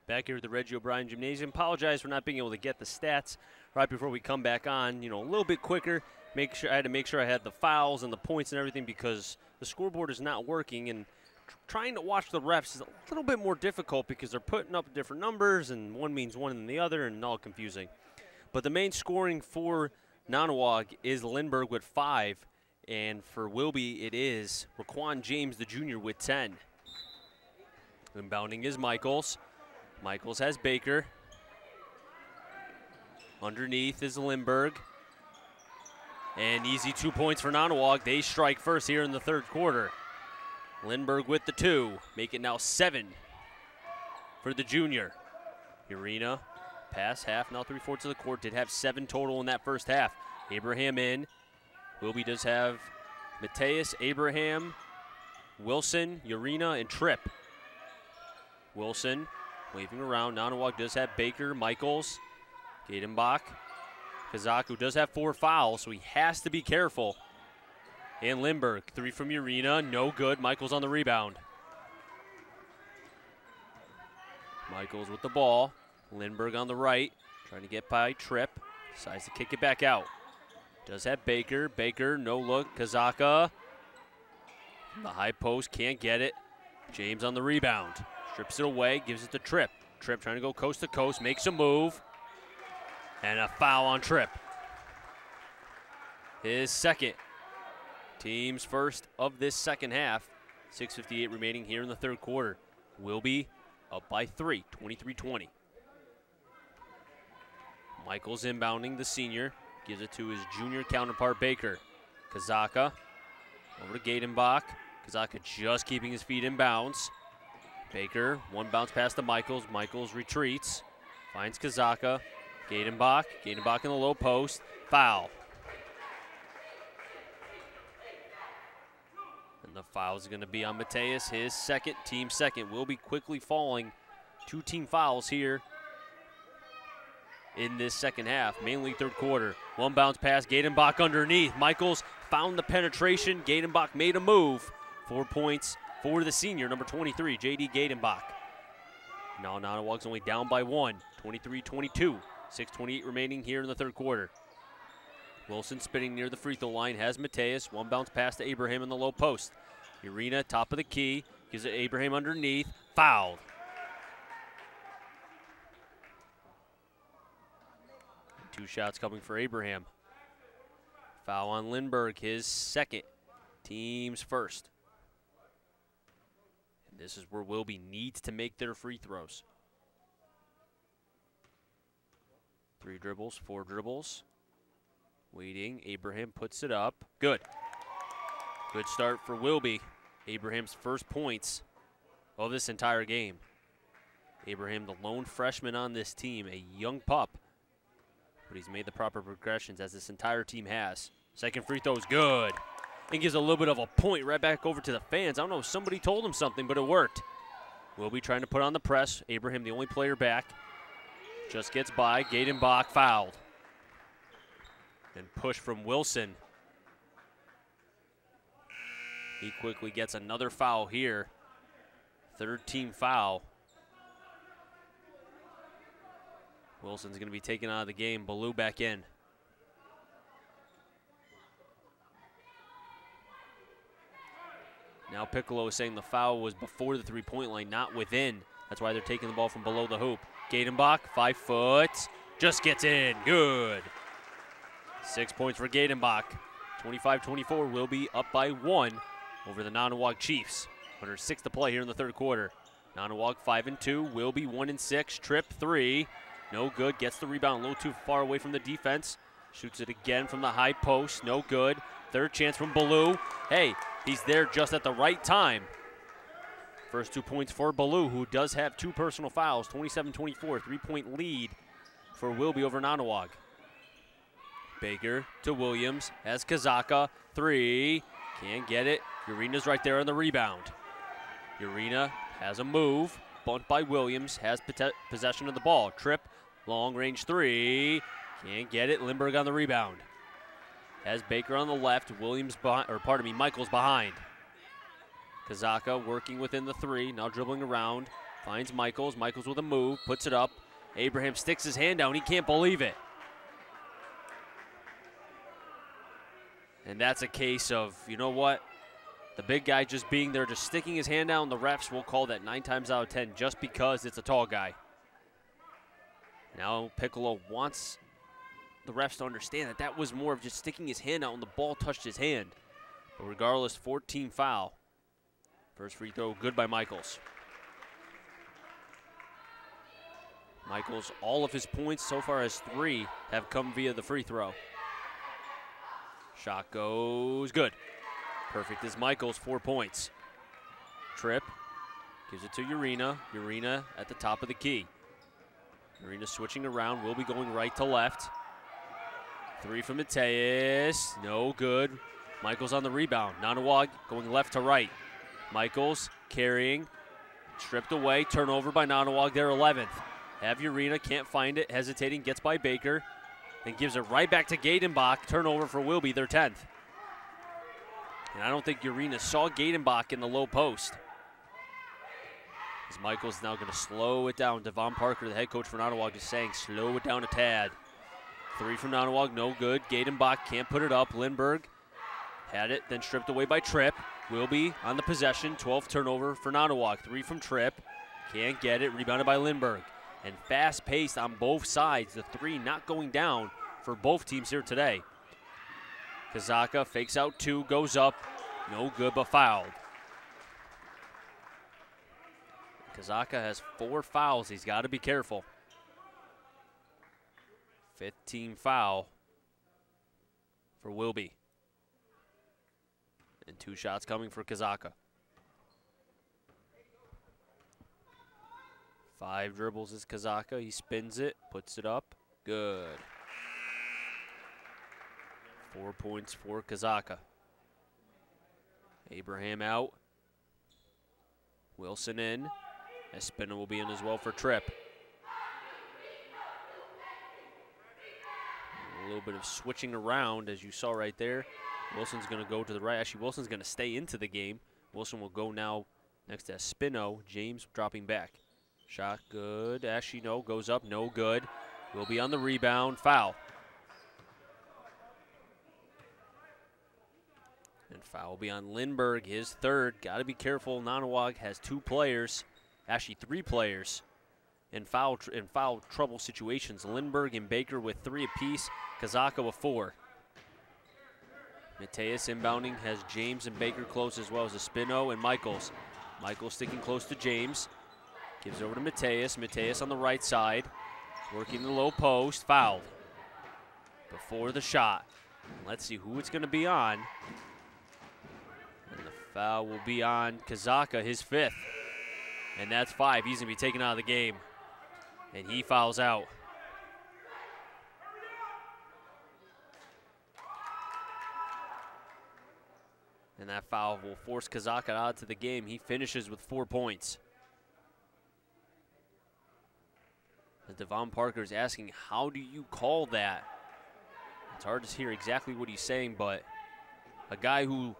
S1: Back here at the Reggie O'Brien Gymnasium. Apologize for not being able to get the stats right before we come back on. You know, a little bit quicker. I had to make sure I had the fouls and the points and everything because the scoreboard is not working. And trying to watch the refs is a little bit more difficult because they're putting up different numbers and one means one and the other and all confusing. But the main scoring for Nonnewaug is Lindbergh with 5. And for Wilby, it is Raquan James, the junior, with 10. Inbounding is Michaels. Michaels has Baker. Underneath is Lindbergh. And easy 2 points for Nonnewaug. They strike first here in the third quarter. Lindbergh with the 2. Make it now 7 for the junior. Urena, pass half, now 3/4 of the court. Did have 7 total in that first half. Abraham in. Wilby does have Mateus, Abraham, Wilson, Urena, and Tripp. Wilson waving around. Nonnewaug does have Baker, Michaels, Gadenbach. Kazaku does have 4 fouls, so he has to be careful. And Lindbergh, 3 from Urena, no good. Michaels on the rebound. Michaels with the ball. Lindbergh on the right, trying to get by Tripp. Decides to kick it back out. Does have Baker. Baker, no look. Kazaka. The high post, can't get it. James on the rebound. Strips it away, gives it to Tripp. Tripp trying to go coast to coast, makes a move. And a foul on Tripp. His second. Team's first of this second half. 6:58 remaining here in the third quarter. Wilby up by 3, 23-20. Michaels inbounding, the senior. Gives it to his junior counterpart, Baker. Kazaka over to Gadenbach. Kazaka just keeping his feet in bounds. Baker, one bounce pass to Michaels. Michaels retreats, finds Kazaka. Gadenbach. Gadenbach in the low post. Foul. And the foul is going to be on Mateus, his second, team second. Will be quickly falling. 2 team fouls here in this second half, mainly third quarter. One bounce pass, Gadenbach underneath. Michaels found the penetration. Gadenbach made a move. 4 points for the senior, number 23, J.D. Gadenbach. Now Nonnewaug's only down by 1, 23-22. 6:28 remaining here in the third quarter. Wilson spinning near the free throw line, has Mateus. One bounce pass to Abraham in the low post. Urena, top of the key, gives it Abraham underneath. Fouled. Two shots coming for Abraham. Foul on Lindbergh, his second, team's first. And this is where Wilby needs to make their free throws. 3 dribbles, 4 dribbles. Waiting, Abraham puts it up. Good. Good start for Wilby. Abraham's first points of this entire game. Abraham, the lone freshman on this team, a young pup. But he's made the proper progressions as this entire team has. Second free throw is good. And gives a little bit of a point right back over to the fans. I don't know if somebody told him something, but it worked. Wilby trying to put on the press. Abraham, the only player back. Just gets by. Gadenbach fouled. And push from Wilson. He quickly gets another foul here. Third team foul. Wilson's going to be taken out of the game. Ballou back in. Now Piccolo is saying the foul was before the three-point line, not within. That's why they're taking the ball from below the hoop. Gadenbach, 5 foot, just gets in. Good. 6 points for Gadenbach. 25-24 will be up by 1 over the Nonnewaug Chiefs. Under 6 to play here in the third quarter. Nonnewaug 5-2, will be 1-6. Tripp 3, no good. Gets the rebound a little too far away from the defense. Shoots it again from the high post, no good. Third chance from Ballou. Hey, he's there just at the right time. First 2 points for Ballou, who does have 2 personal fouls. 27-24, 3-point lead for Wilby over Nonnewaug. Baker to Williams, has Kazaka, 3, can't get it. Urena's right there on the rebound. Urena has a move, bumped by Williams, has possession of the ball. Tripp, long range 3, can't get it. Lindbergh on the rebound. Has Baker on the left, Williams behind, or Michaels behind. Kazaka working within the 3, now dribbling around. Finds Michaels. Michaels with a move, puts it up. Abraham sticks his hand down. He can't believe it. And that's a case of, you know what? The big guy just being there, just sticking his hand down. The refs will call that 9 times out of 10 just because it's a tall guy. Now Piccolo wants the refs to understand that that was more of just sticking his hand out when the ball touched his hand. But regardless, 14 foul. First free throw, good by Michaels. Michaels, all of his points so far as 3 have come via the free throw. Shot goes good. Perfect as Michaels, 4 points. Trip, gives it to Urena. Urena at the top of the key. Urena switching around, will be going right to left. 3 from Mateus, no good. Michaels on the rebound. Nonnewaug going left to right. Michaels carrying, stripped away, turnover by Nonnewaug, their 11th. Have Urena, can't find it, hesitating, gets by Baker, then gives it right back to Gadenbach, turnover for Wilby, their 10th. And I don't think Urena saw Gadenbach in the low post. As Michaels now going to slow it down. Devon Parker, the head coach for Nonnewaug, is saying slow it down a tad. 3 from Nonnewaug, no good. Gadenbach can't put it up. Lindbergh had it, then stripped away by Tripp. Wilby on the possession, 12th turnover for Nonnewaug. 3 from Tripp, can't get it, rebounded by Lindbergh. And fast-paced on both sides, the 3 not going down for both teams here today. Kazaka fakes out 2, goes up, no good but fouled. Kazaka has 4 fouls, he's got to be careful. 15 foul for Wilby. And 2 shots coming for Kazaka. 5 dribbles is Kazaka. He spins it, puts it up. Good. 4 points for Kazaka. Abraham out. Wilson in. Espina will be in as well for Tripp. A little bit of switching around, as you saw right there. Wilson's going to go to the right. Actually, Wilson's going to stay into the game. Wilson will go now next to Espino. James dropping back. Shot good. Actually, no. Goes up. No good. Will be on the rebound. Foul. And foul will be on Lindbergh, his 3rd. Got to be careful. Nonnewaug has 2 players, actually 3 players, in foul trouble situations. Lindbergh and Baker with 3 apiece. Kazaka with 4. Mateus inbounding has James and Baker close, as well as Espino and Michaels. Michaels sticking close to James. Gives it over to Mateus. Mateus on the right side. Working the low post. Fouled. Before the shot. Let's see who it's going to be on. And the foul will be on Kazaka, his 5th. And that's 5. He's going to be taken out of the game. And he fouls out. And that foul will force Kazaka out of the game. He finishes with 4 points. As Devon Parker is asking, how do you call that? It's hard to hear exactly what he's saying, but a guy who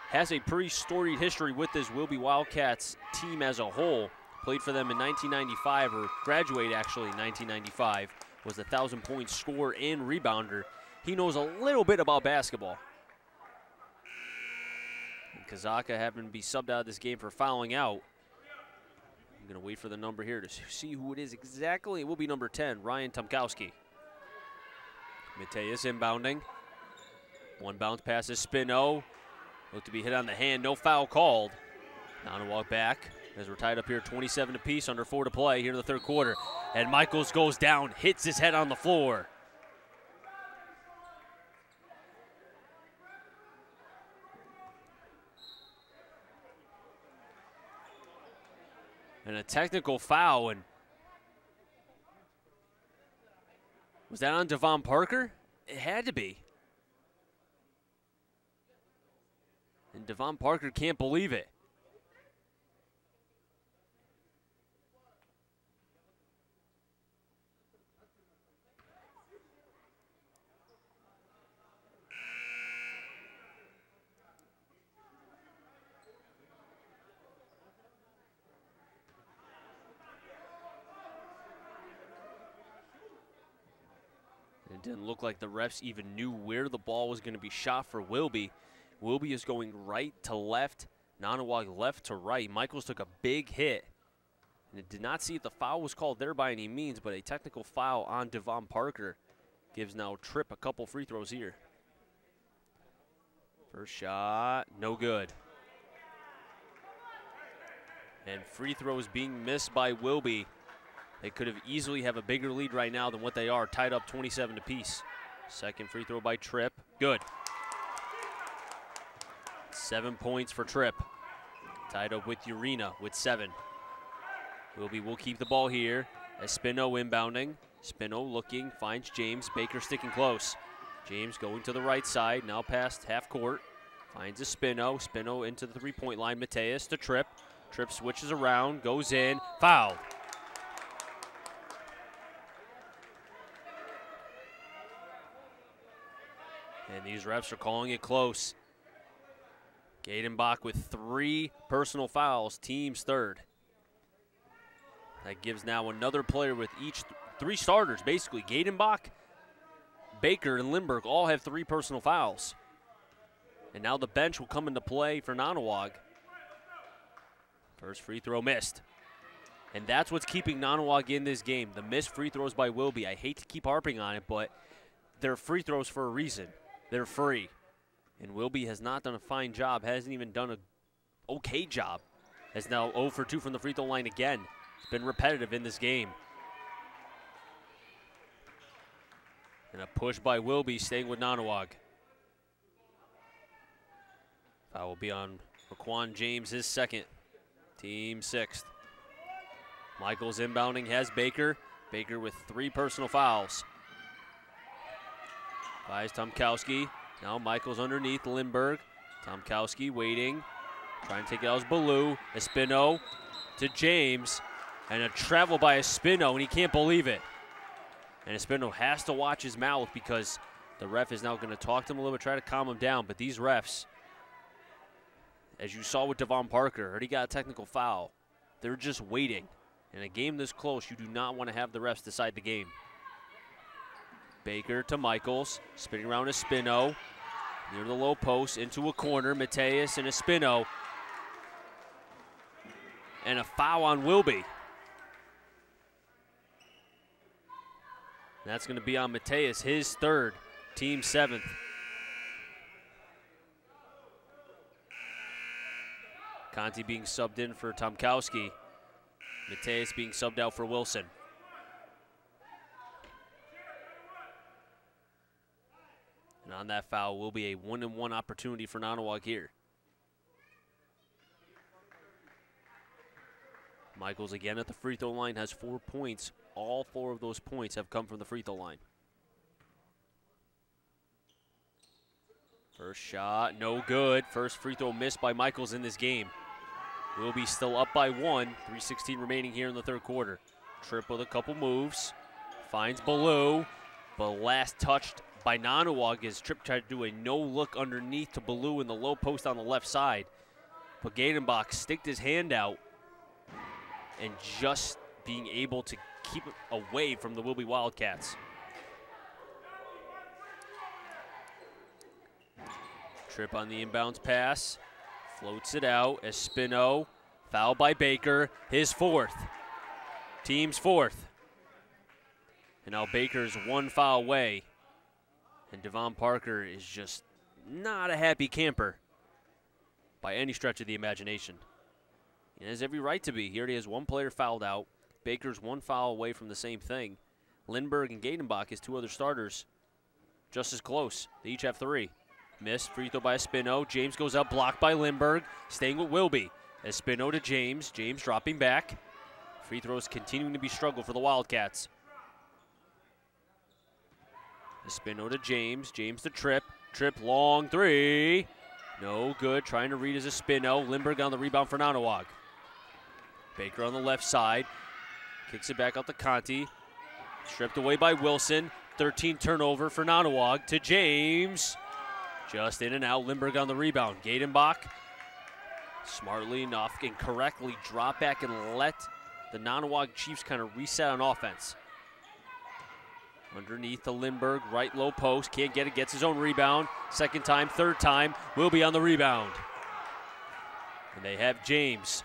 S1: has a pretty storied history with this Wilby Wildcats team as a whole, played for them in 1995, or graduated actually in 1995, was a 1,000-point scorer and rebounder. He knows a little bit about basketball. And Kazaka having to be subbed out of this game for fouling out. I'm going to wait for the number here to see who it is exactly. It will be number 10, Ryan Tomkowski. Mateus inbounding. 1 bounce pass is Spino. Looked to be hit on the hand. No foul called. Nonnewaug back as we're tied up here 27 apiece, under 4 to play here in the 3rd quarter. And Michaels goes down, hits his head on the floor. And a technical foul, and was that on Devon Parker? It had to be. And Devon Parker can't believe it. Didn't look like the refs even knew where the ball was going to be shot for Wilby. Wilby is going right to left, Nonnewaug left to right. Michaels took a big hit. And it did not see if the foul was called there by any means, but a technical foul on Devon Parker gives now Tripp a couple free throws here. First shot, no good. And free throws being missed by Wilby. They could have easily have a bigger lead right now than what they are, tied up 27 apiece. Second free throw by Tripp, good. 7 points for Tripp. Tied up with Urena with 7. Wilby will keep the ball here. Espino inbounding. Espino looking, finds James. Baker sticking close. James going to the right side, now past half court. Finds Espino. Espino into the three-point line. Mateus to Tripp. Tripp switches around, goes in, foul. And these refs are calling it close. Gadenbach with 3 personal fouls, team's third. That gives now another player with each 3 starters, basically. Gadenbach, Baker, and Lindbergh all have 3 personal fouls. And now the bench will come into play for Nonnewaug. First free throw missed. And that's what's keeping Nonnewaug in this game. The missed free throws by Wilby. I hate to keep harping on it, but they're free throws for a reason. They're free. And Wilby has not done a fine job, hasn't even done an okay job. Has now 0 for 2 from the free throw line again. It's been repetitive in this game. And a push by Wilby, staying with Nonnewaug. Foul will be on Raquan James, his second. Team 6th. Michaels inbounding, has Baker. Baker with 3 personal fouls. Buys Tomkowski. Now Michaels underneath Lindbergh. Tomkowski waiting. Trying to take it out as Ballou. Espino to James. And a travel by Espino, and he can't believe it. And Espino has to watch his mouth because the ref is now going to talk to him a little bit, try to calm him down. But these refs, as you saw with Devon Parker, already got a technical foul. They're just waiting. In a game this close, you do not want to have the refs decide the game. Baker to Michaels, spinning around Espino, near the low post, into a corner, Mateus and Espino. And a foul on Wilby. That's going to be on Mateus, his third, team 7th. Conti being subbed in for Tomkowski. Mateus being subbed out for Wilson. And on that foul will be a 1-and-1 opportunity for Nonnewaug here. Michaels again at the free throw line, has 4 points. All 4 of those points have come from the free throw line. First shot, no good. First free throw missed by Michaels in this game. We'll be still up by 1. 3:16 remaining here in the third quarter. Tripp with a couple moves. Finds Ballou, but last touched by Nonnewaug as Tripp tried to do a no-look underneath to Ballou in the low post on the left side. But Gadenbach sticked his hand out and just being able to keep it away from the Wilby Wildcats. Tripp on the inbounds pass, floats it out. Espino, foul by Baker, his 4th. Team's 4th. And now Baker's 1 foul away. And Devon Parker is just not a happy camper by any stretch of the imagination. He has every right to be. He already has 1 player fouled out. Baker's 1 foul away from the same thing. Lindbergh and Gadenbach, his 2 other starters, just as close. They each have 3. Missed free throw by Espino. James goes up, blocked by Lindbergh. Staying with Wilby. Espino to James. James dropping back. Free throws continuing to be struggle for the Wildcats. Espino to James. James to Tripp. Tripp long 3. No good. Trying to read as Espino. Lindbergh on the rebound for Nonnewaug. Baker on the left side. Kicks it back out to Conti. Stripped away by Wilson. 13 turnover for Nonnewaug to James. Just in and out. Lindbergh on the rebound. Gadenbach smartly enough and correctly drop back and let the Nonnewaug Chiefs kind of reset on offense. Underneath to Lindbergh, right low post, can't get it, gets his own rebound. Second time, third time, Wilby on the rebound. And they have James.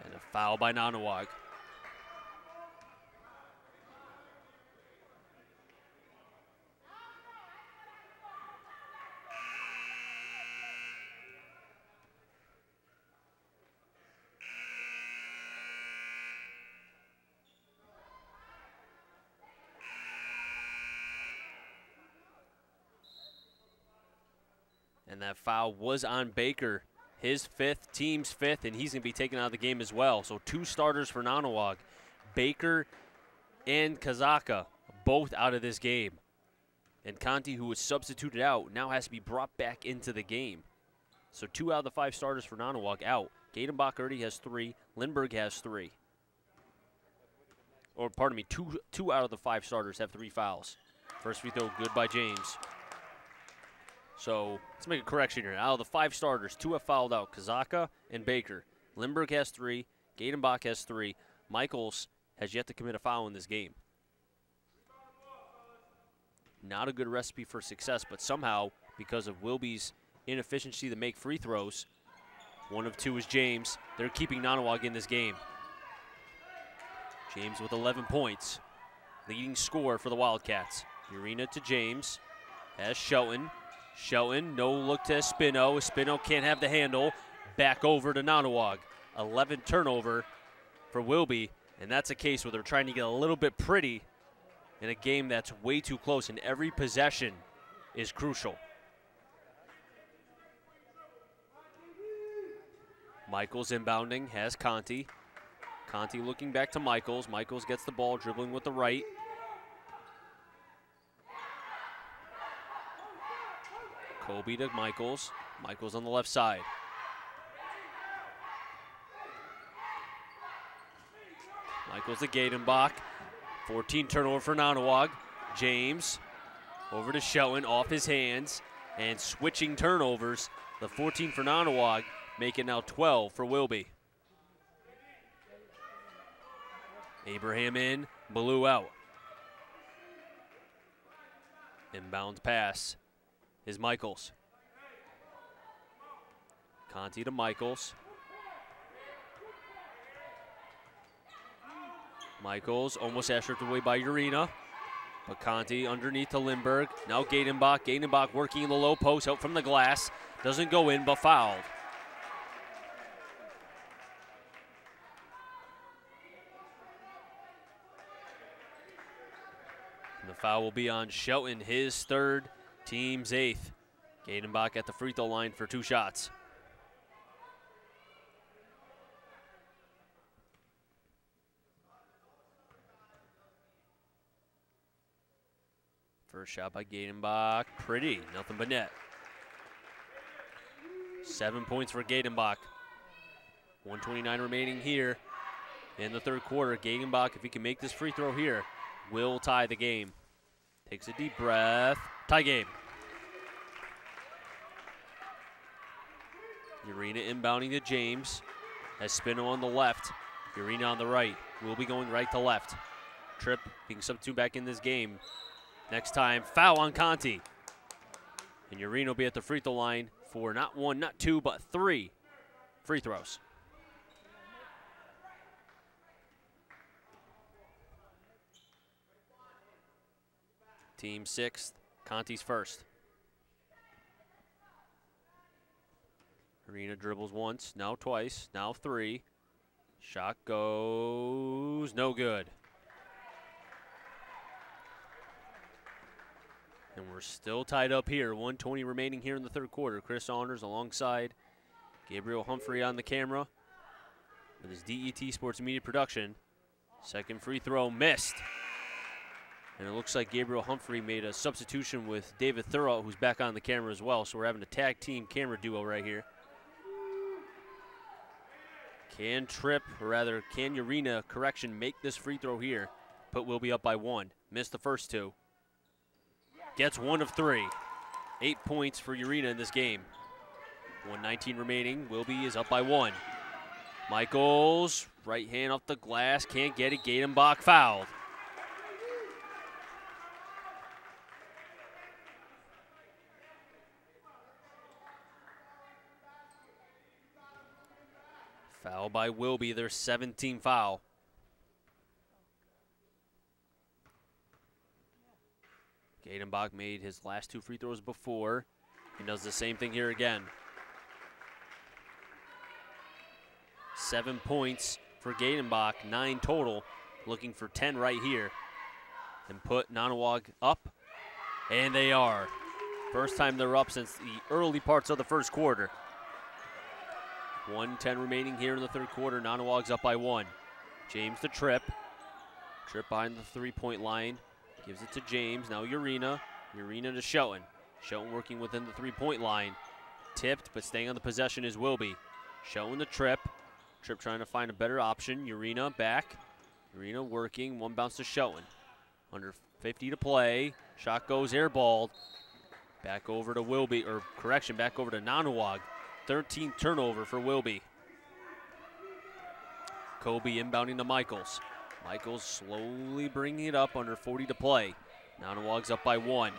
S1: And a foul by Nonnewaug. And that foul was on Baker, his fifth, team's fifth, and he's going to be taken out of the game as well. So 2 starters for Nonnewaug. Baker and Kazaka both out of this game. And Conti, who was substituted out, now has to be brought back into the game. So 2 out of the 5 starters for Nonnewaug out. Gadenbach already has 3. Lindbergh has 3. Or pardon me, two out of the 5 starters have 3 fouls. First free throw good by James. So let's make a correction here. Out of the 5 starters, 2 have fouled out, Kazaka and Baker. Lindbergh has 3, Gadenbach has 3. Michaels has yet to commit a foul in this game. Not a good recipe for success, but somehow, because of Wilby's inefficiency to make free throws, 1 of 2 is James. They're keeping Nonnewaug in this game. James with 11 points. Leading scorer for the Wildcats. Urena to James. Has Shelton. Shelton, no look to Espino. Espino can't have the handle. Back over to Nonnewaug. 11 turnover for Wilby, and that's a case where they're trying to get a little bit pretty in a game that's way too close, and every possession is crucial. Michaels inbounding, has Conti. Conti looking back to Michaels. Michaels gets the ball, dribbling with the right. Kobe to Michaels. Michaels on the left side. Michaels to Gadenbach. 14 turnover for Nonnewaug. James over to Shelton, off his hands, and switching turnovers. The 14 for Nonnewaug, make it now 12 for Wilby. Abraham in, Ballou out. Inbound pass is Michaels. Conti to Michaels. Michaels almost stripped away by Urena. But Conti underneath to Lindbergh. Now Gadenbach. Gadenbach working in the low post, out from the glass. Doesn't go in, but fouled. And the foul will be on Shelton, his 3rd, team's 8th. Gadenbach at the free throw line for 2 shots. First shot by Gadenbach, pretty, nothing but net. 7 points for Gadenbach. 1:29 remaining here in the 3rd quarter. Gadenbach, if he can make this free throw here, will tie the game. Takes a deep breath, tie game. Urena inbounding to James. Has Spino on the left, Urena on the right. Will be going right to left. Tripp being substituted back in this game. Next time, foul on Conti. And Urena will be at the free throw line for not 1, not 2, but 3 free throws. Team 6th, Conti's 1st. Urena dribbles once, now twice, now 3. Shot goes no good. And we're still tied up here. 1:20 remaining here in the 3rd quarter. Chris Saunders alongside Gabriel Humphrey on the camera with his DET Sports Media Production. 2nd free throw missed. And it looks like Gabriel Humphrey made a substitution with David Thurl, who's back on the camera as well. So we're having a tag team camera duo right here. Can Tripp, or rather can Urena, correction, make this free throw here? But we'll be up by 1. Missed the first 2. Gets 1 of 3. 8 points for Urena in this game. 1:19 remaining. Wilby is up by 1. Michaels, right hand off the glass, can't get it. Gadenbach fouled. Foul by Wilby, their 17th foul. Gadenbach made his last 2 free throws before. He does the same thing here again. 7 points for Gadenbach, 9 total. Looking for 10 right here. And put Nonnewaug up, and they are. First time they're up since the early parts of the first quarter. 1:10 remaining here in the third quarter. Nonnewaug's up by 1. James to Tripp. Tripp behind the 3-point line. Gives it to James. Now Urena. Urena to Shelton. Shelton working within the 3-point line. Tipped, but staying on the possession is Wilby. Shelton to Tripp. Tripp trying to find a better option. Urena back. Urena working. 1 bounce to Shelton. Under 50 to play. Shot goes airballed. Back over to Wilby, or correction, back over to Nonnewaug. 13th turnover for Wilby. Kobe inbounding to Michaels. Michaels slowly bringing it up, under 40 to play. Nonnewaug's up by 1.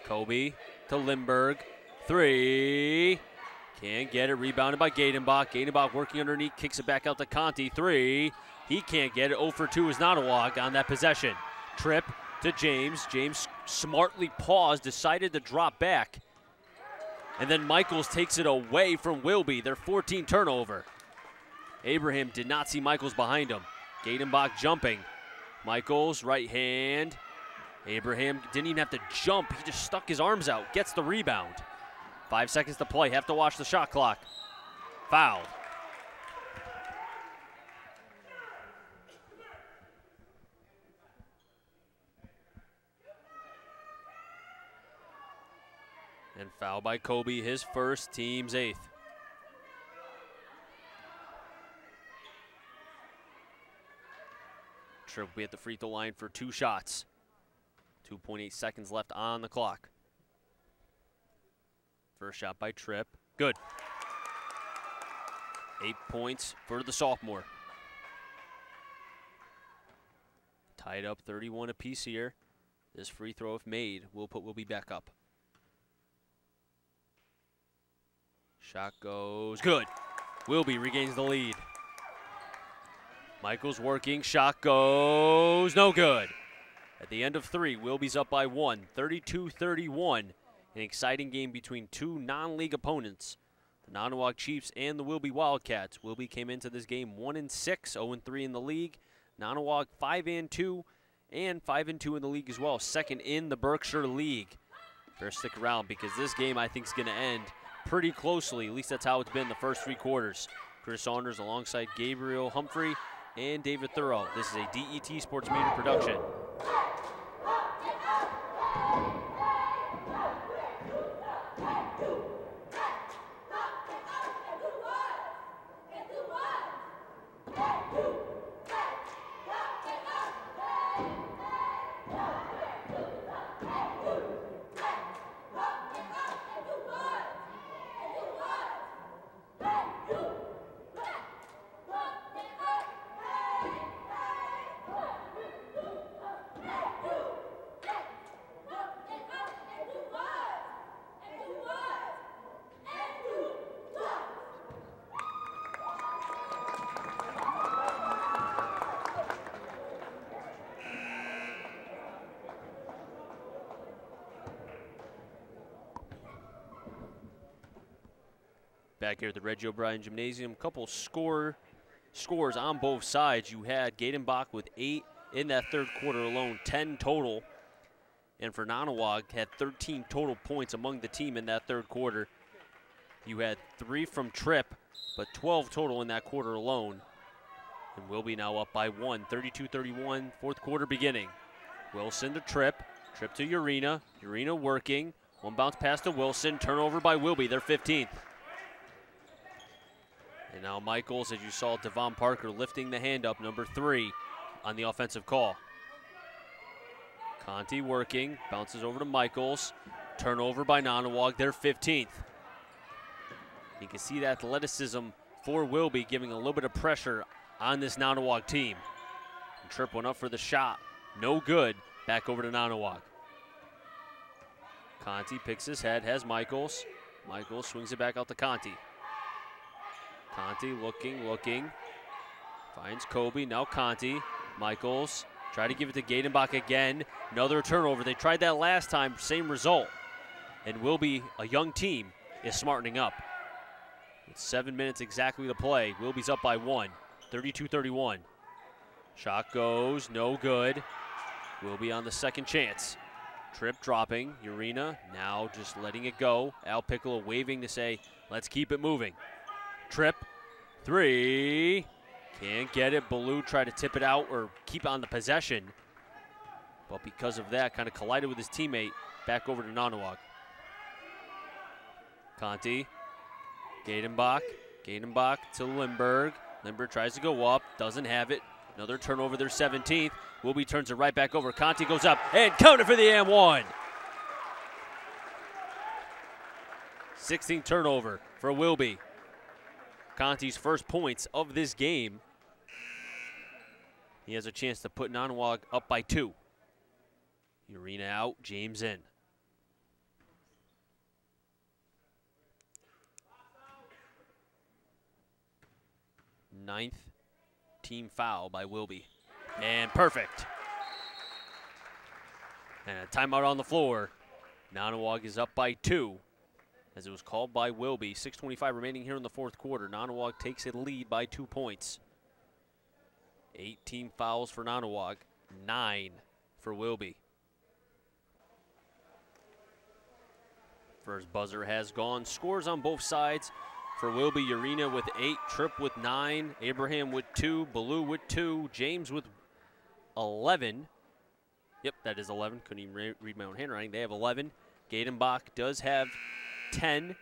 S1: Kobe to Lindbergh. 3. Can't get it. Rebounded by Gadenbach. Gadenbach working underneath. Kicks it back out to Conti. 3. He can't get it. 0 for 2 is Nonnewaug on that possession. Tripp to James. James smartly paused, decided to drop back. And then Michaels takes it away from Wilby, their 14th turnover. Abraham did not see Michaels behind him. Gadenbach jumping. Michaels, right hand. Abraham didn't even have to jump. He just stuck his arms out, gets the rebound. 5 seconds to play, have to watch the shot clock. Foul. And foul by Kobe, his first, team's 8th. Tripp will be at the free throw line for 2 shots. 2.8 seconds left on the clock. First shot by Tripp, good. 8 points for the sophomore. Tied up 31 apiece here. This free throw, if made, will put Wilby back up. Shot goes good. Wilby regains the lead. Michaels working, shot goes no good. At the end of 3, Wilby's up by 1, 32-31. An exciting game between 2 non-league opponents, the Nonnewaug Chiefs and the Wilby Wildcats. Wilby came into this game 1-6, 0-3 in the league. Nonnewaug 5-2, and 5-2 in the league as well. Second in the Berkshire League. Better stick around because this game I think is going to end pretty closely. At least that's how it's been the first 3 quarters. Chris Saunders alongside Gabriel Humphrey and David Thoreau. This is a DET Sports Media production. Back here at the Reggie O'Brien Gymnasium, couple scores on both sides. You had Gadenbach with 8 in that third quarter alone, 10 total. And for Nonnewaug, had 13 total points among the team in that third quarter. You had 3 from Tripp, but 12 total in that quarter alone. And Wilby now up by 1, 32-31, fourth quarter beginning. Wilson to Tripp, Tripp to Urena, Urena working. 1 bounce pass to Wilson, turnover by Wilby, their 15th. And now Michaels, as you saw, Devon Parker lifting the hand up, number 3 on the offensive call. Conti working, bounces over to Michaels. Turnover by Nonnewaug, their 15th. You can see that athleticism for Wilby giving a little bit of pressure on this Nonnewaug team. And Tripp went up for the shot, no good. Back over to Nonnewaug. Conti picks his head, has Michaels. Michaels swings it back out to Conti. Conti looking. Finds Kobe, now Conti. Michaels, try to give it to Gadenbach again. Another turnover. They tried that last time, same result. And Wilby, a young team, is smartening up. With 7 minutes exactly to play, Wilby's up by 1, 32-31. Shot goes, no good. Wilby on the second chance. Tripp dropping, Urena now just letting it go. Al Piccolo waving to say, let's keep it moving. Tripp, 3, can't get it. Ballou tried to tip it out or keep on the possession. But because of that, kind of collided with his teammate. Back over to Nonnewaug. Conti, Gadenbach to Lindbergh. Lindbergh tries to go up, doesn't have it. Another turnover, their 17th. Wilby turns it right back over. Conti goes up and counted for the and-1. 16th turnover for Wilby. Conti's first points of this game. He has a chance to put Nonnewaug up by 2. Urena out, James in. Ninth team foul by Wilby. And perfect. And a timeout on the floor. Nonnewaug is up by 2 as it was called by Wilby. 6:25 remaining here in the fourth quarter. Nonnewaug takes a lead by 2 points. 18 fouls for Nonnewaug, 9 for Wilby. First buzzer has gone. Scores on both sides. For Wilby, Urena with 8, Tripp with 9, Abraham with 2, Ballou with 2, James with 11. Yep, that is 11. Couldn't even read my own handwriting. They have 11. Gadenbach does have 10.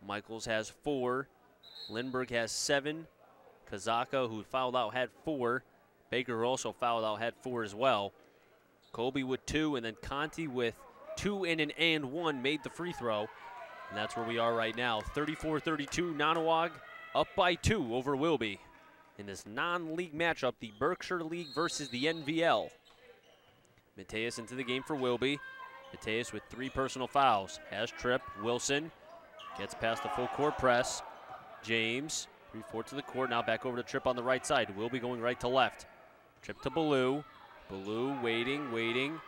S1: Michaels has 4. Lindbergh has 7. Kazaka, who fouled out, had 4. Baker also fouled out, had 4 as well. Colby with 2, and then Conti with 2 and an and-1 made the free throw. And that's where we are right now. 34-32, Nonnewaug up by 2 over Wilby. In this non-league matchup, the Berkshire League versus the NVL. Mateus into the game for Wilby. Mateus with 3 personal fouls. Has Tripp, Wilson, gets past the full court press. James, 3-4 to the court, now back over to Tripp on the right side. Wilby going right to left. Tripp to Ballou. Ballou waiting.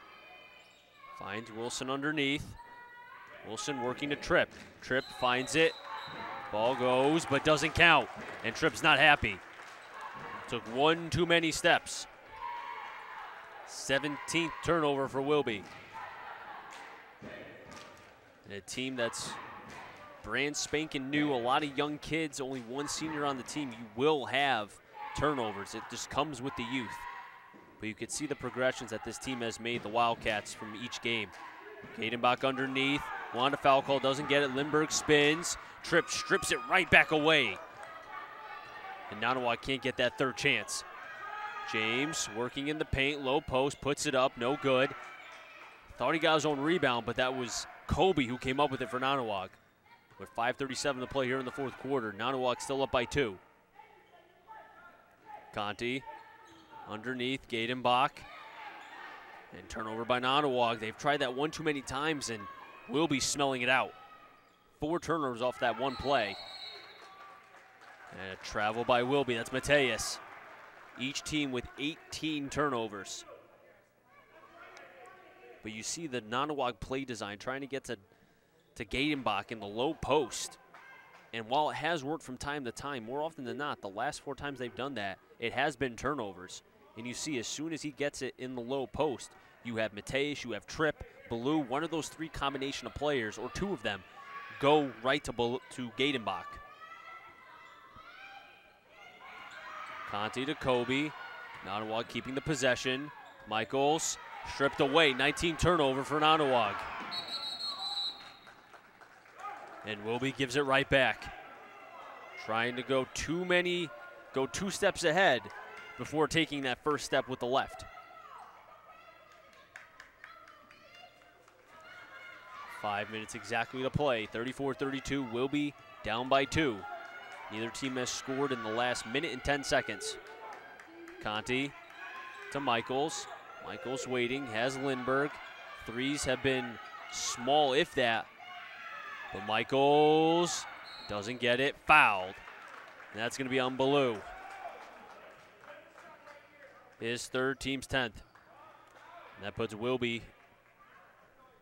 S1: Finds Wilson underneath. Wilson working to Tripp. Tripp finds it. Ball goes, but doesn't count. And Tripp's not happy. Took 1 too many steps. 17th turnover for Wilby. And a team that's brand spanking new. A lot of young kids, only 1 senior on the team. You will have turnovers. It just comes with the youth. But you can see the progressions that this team has made, the Wildcats, from each game. Gadenbach underneath. Wanted a foul call, doesn't get it. Lindbergh spins. Tripp strips it right back away. And Nonnewaug can't get that third chance. James working in the paint, low post, puts it up, no good. Thought he got his own rebound, but that was Kobe who came up with it for Nonnewaug. With 5:37 to play here in the fourth quarter, Nonnewaug still up by 2. Conti underneath, Gadenbach. And turnover by Nonnewaug. They've tried that 1 too many times, and Wilby smelling it out. 4 turnovers off that 1 play. And a travel by Wilby. That's Mateus. Each team with 18 turnovers. But you see the Nonnewaug play design trying to get to Gadenbach in the low post. And while it has worked from time to time, more often than not, the last 4 times they've done that, it has been turnovers. And you see as soon as he gets it in the low post, you have Mateus, you have Tripp, Ballou, one of those 3 combination of players, or 2 of them, go right to Gadenbach. Conti to Kobe. Nonnewaug keeping the possession. Michaels stripped away. 19 turnover for Nonnewaug. And Wilby gives it right back. Trying to go 2 steps ahead before taking that first step with the left. 5 minutes exactly to play. 34-32, Wilby down by 2. Neither team has scored in the last minute and 10 seconds. Conti to Michaels. Michaels waiting, has Lindbergh. 3s have been small, if that. But Michaels doesn't get it, fouled. And that's going to be on Baloo. His third, team's 10th. And that puts Wilby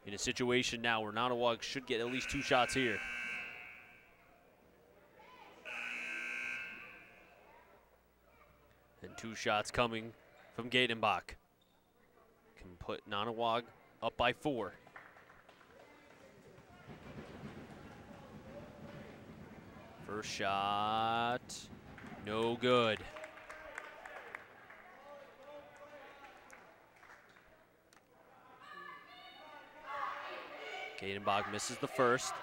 S1: in a situation now where Nonnewaug should get at least 2 shots here. And 2 shots coming from Gadenbach. Can put Nonnewaug up by 4. First shot, no good. Gadenbach misses the first.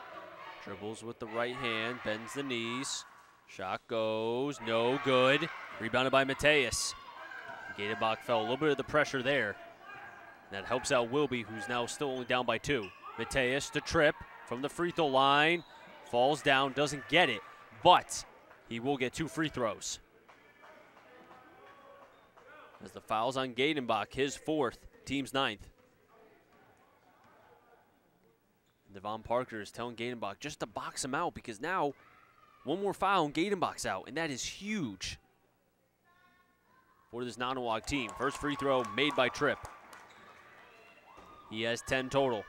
S1: Dribbles with the right hand, bends the knees. Shot goes, no good. Rebounded by Mateus. Gadenbach felt a little bit of the pressure there. That helps out Wilby, who's now still only down by 2. Mateus to trip from the free throw line. Falls down, doesn't get it, but he will get 2 free throws. As the foul's on Gadenbach, his 4th, team's 9th. Devon Parker is telling Gadenbach just to box him out because now 1 more foul and Gadenbach's out, and that is huge for this Nonnewaug team. First free throw made by Tripp. He has 10 total.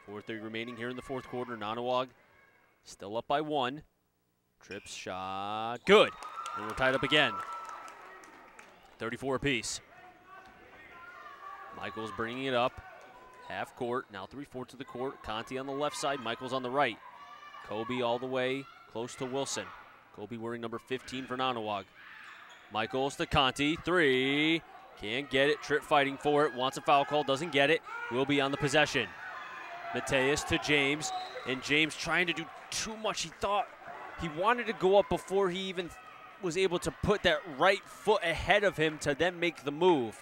S1: 4:30 remaining here in the 4th quarter. Nonnewaug still up by 1. Tripp's shot, good. And we're tied up again. 34 apiece. Michaels bringing it up. Half court, now 3/4 of the court. Conti on the left side, Michaels on the right. Kobe all the way close to Wilson. Kobe wearing number 15 for Nonnewaug. Michaels to Conti, 3. Can't get it, Tripp fighting for it, wants a foul call, doesn't get it. Will be on the possession. Mateus to James, and James trying to do too much. He thought he wanted to go up before he even was able to put that right foot ahead of him to then make the move.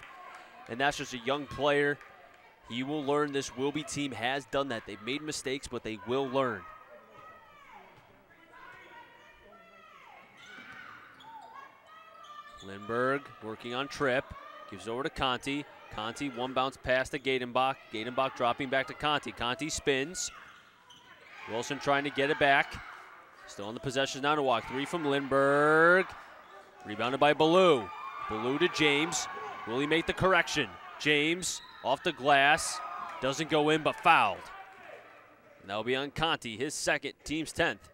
S1: And that's just a young player. He will learn. This Wilby team has done that. They've made mistakes, but they will learn. Lindbergh working on Tripp. Gives over to Conti. Conti, 1 bounce pass to Gadenbach. Gadenbach dropping back to Conti. Conti spins. Wilson trying to get it back. Still on the possession, Nonnewaug. 3 from Lindbergh. Rebounded by Baloo. Baloo to James. Will he make the correction? James off the glass. Doesn't go in, but fouled. And that'll be on Conti, his 2nd, team's 10th.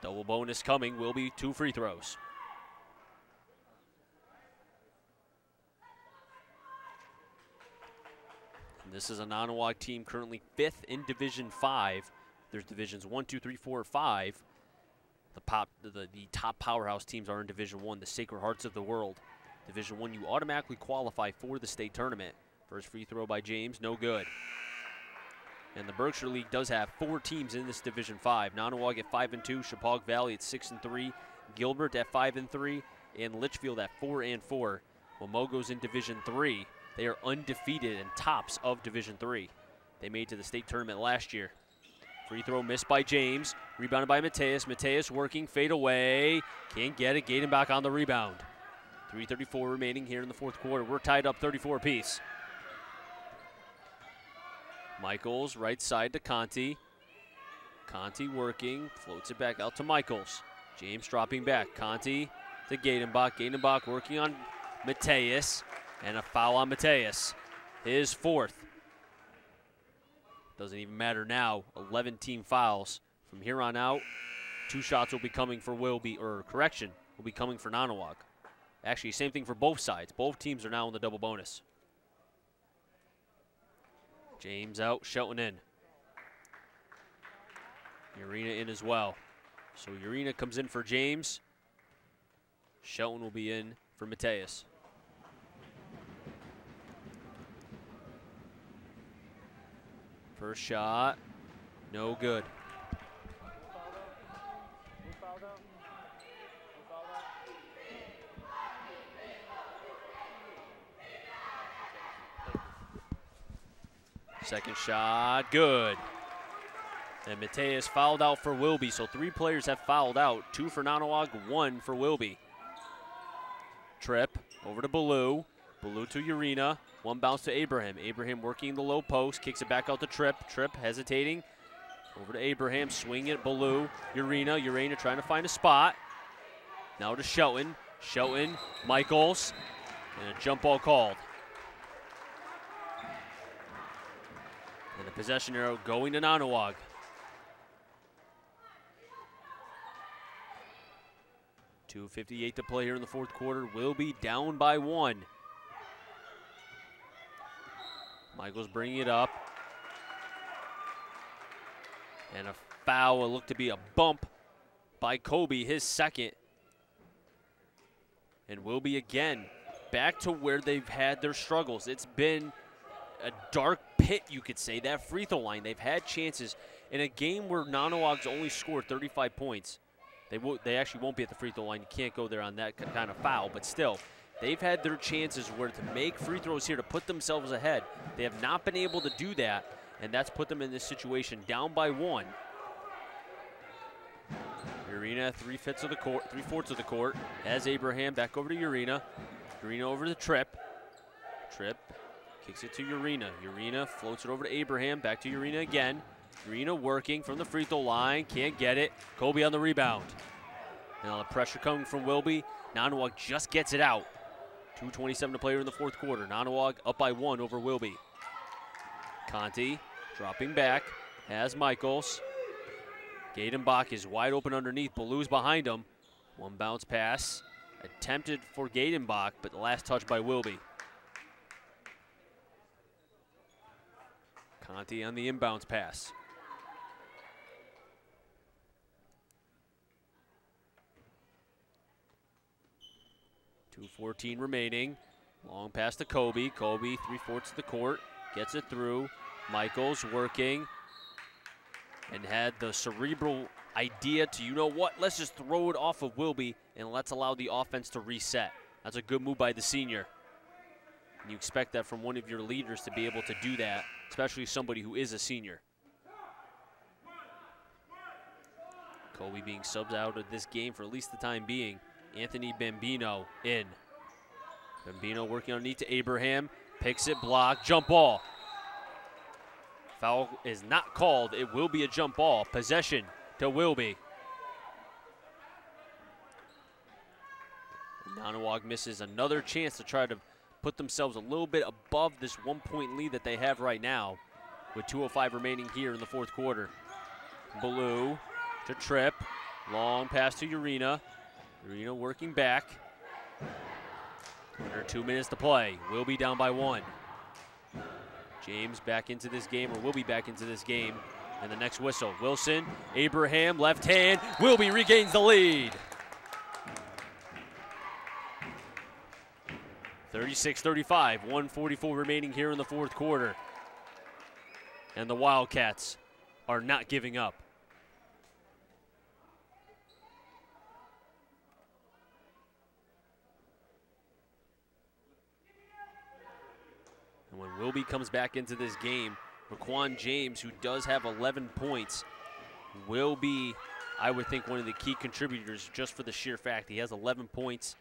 S1: Double bonus coming. Will be 2 free throws. This is a Nonnewaug team currently 5th in Division 5. There's divisions 1, 2, 3, 4, 5. The top powerhouse teams are in Division 1, the Sacred Hearts of the world. Division 1, you automatically qualify for the state tournament. First free throw by James, no good. And the Berkshire League does have 4 teams in this Division 5. Nonnewaug at 5-2, Chappaqua Valley at 6-3, Gilbert at 5-3, and Litchfield at 4-4. Wamogo's in Division 3. They are undefeated and tops of Division 3. They made to the state tournament last year. Free throw missed by James. Rebounded by Mateus. Mateus working, fade away. Can't get it. Gadenbach on the rebound. 3:34 remaining here in the 4th quarter. We're tied up 34 apiece. Michaels, right side to Conti. Conti working, floats it back out to Michaels. James dropping back. Conti to Gadenbach. Gadenbach working on Mateus. And a foul on Mateus, his 4th. Doesn't even matter now, 11 team fouls. From here on out, 2 shots will be coming for Wilby, or correction, will be coming for Nonnewaug. Actually, same thing for both sides. Both teams are now in the double bonus. James out, Shelton in. Urena in as well. So Urena comes in for James. Shelton will be in for Mateus. First shot, no good. Second shot, good. And Mateus fouled out for Wilby, so 3 players have fouled out. 2 for Nonnewaug, 1 for Wilby. Tripp over to Baloo. Baloo to Urena. 1 bounce to Abraham. Abraham working the low post, kicks it back out to Tripp. Tripp hesitating. Over to Abraham, swing it, Ballou, Urena trying to find a spot. Now to Shelton, Michaels, and a jump ball called. And the possession arrow going to Nonnewaug. .258 to play here in the fourth quarter. Wilby down by 1. Michaels bringing it up. And a foul, it looked to be a bump by Kobe, his second. And Wilby again, back to where they've had their struggles. It's been a dark pit, you could say, that free throw line. They've had chances in a game where Nonnewaug's only scored 35 points. They actually won't be at the free throw line. You can't go there on that kind of foul, but still, they've had their chances where to make free throws here to put themselves ahead. They have not been able to do that, and that's put them in this situation, down by 1. Urena, 3/4 of the court, has Abraham back over to Urena. Urena over to Tripp. Tripp kicks it to Urena. Urena floats it over to Abraham, back to Urena again. Urena working from the free throw line, can't get it. Kobe on the rebound. Now the pressure coming from Wilby. Nonnewaug just gets it out. 2:27 to play in the fourth quarter. Nonnewaug up by 1 over Wilby. Conti dropping back, has Michaels. Gadenbach is wide open underneath. Ballou's behind him. One bounce pass attempted for Gadenbach, but the last touch by Wilby. Conti on the inbounds pass. .214 remaining. Long pass to Kobe. Kobe, 3/4 of the court, gets it through. Michaels working and had the cerebral idea to, you know what, let's just throw it off of Wilby and let's allow the offense to reset. That's a good move by the senior. And you expect that from one of your leaders to be able to do that, especially somebody who is a senior. Kobe being subbed out of this game for at least the time being. Anthony Bambino in. Bambino working underneath to Abraham, picks it, blocked, jump ball. Foul is not called. It will be a jump ball. Possession to Wilby. Nonnewaug misses another chance to try to put themselves a little bit above this 1-point lead that they have right now with 2:05 remaining here in the fourth quarter. Ballou to Tripp. Long pass to Urena. Urena working back. Under 2 minutes to play. Wilby down by 1. James back into this game, or will be back into this game, and the next whistle. Wilson, Abraham, left hand. Wilby regains the lead. 36-35, 1:44 remaining here in the fourth quarter. And the Wildcats are not giving up. And when Wilby comes back into this game, Raquan James, who does have 11 points, will be, I would think, one of the key contributors just for the sheer fact he has 11 points.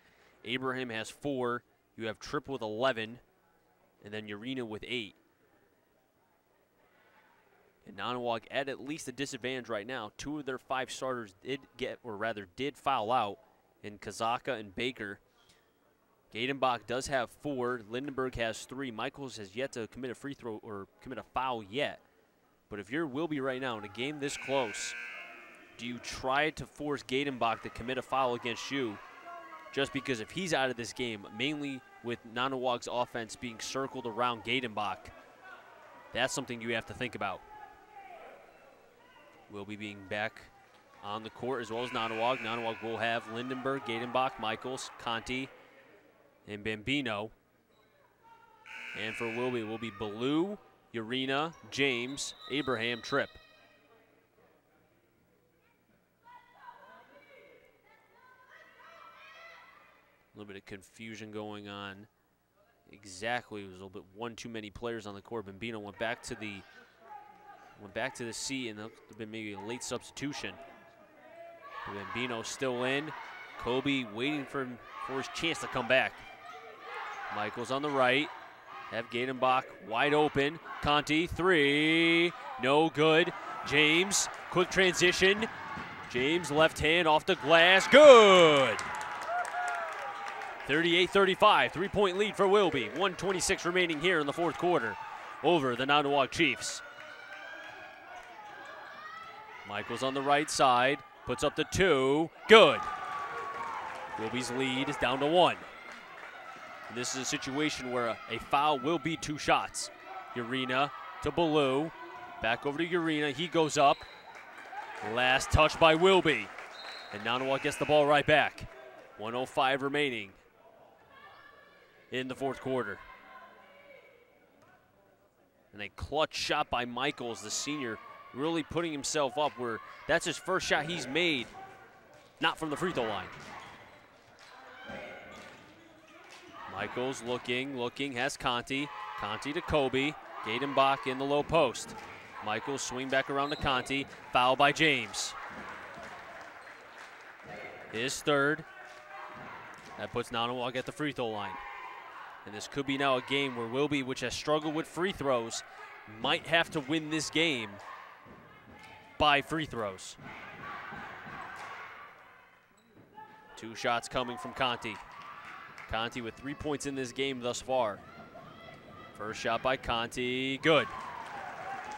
S1: Abraham has 4. You have Tripp with 11, and then Urena with 8. And Nonnewaug at least a disadvantage right now. 2 of their 5 starters did foul out in Kazaka and Baker. Gadenbach does have 4. Lindenberg has 3. Michaels has yet to commit a free throw or commit a foul yet. But if you're Wilby right now in a game this close, do you try to force Gadenbach to commit a foul against you? Just because if he's out of this game, mainly with Nonnewaug's offense being circled around Gadenbach, that's something you have to think about. Wilby being back on the court as well as Nonnewaug. Nonnewaug will have Lindenberg, Gadenbach, Michaels, Conti, and Bambino. And for Wilby, will be Ballou, Urena, James, Abraham, Tripp. A little bit of confusion going on. Exactly, it was a little bit one too many players on the court. Bambino went back to the C, and there would have been maybe a late substitution. Bambino still in. Kobe waiting for his chance to come back. Michaels on the right. Have Gadenbach wide open. Conti, 3, no good. James, quick transition. James, left hand off the glass, good! 38-35, 3-point lead for Wilby. 1:26 remaining here in the fourth quarter over the Nonnewaug Chiefs. Michaels on the right side, puts up the 2, good. Wilby's lead is down to 1. And this is a situation where a foul will be 2 shots. Urena to Ballou, back over to Urena, he goes up. Last touch by Wilby. And Nonnewaug gets the ball right back. 1:05 remaining in the fourth quarter. And a clutch shot by Michaels, the senior, really putting himself up where that's his first shot he's made, not from the free throw line. Michaels looking, has Conti. Conti to Kobe. Gadenbach in the low post. Michaels swing back around to Conti. Foul by James. His third. That puts Nonnewaug at the free throw line. And this could be now a game where Wilby, which has struggled with free throws, might have to win this game by free throws. 2 shots coming from Conti. Conti with 3 points in this game thus far. First shot by Conti, good.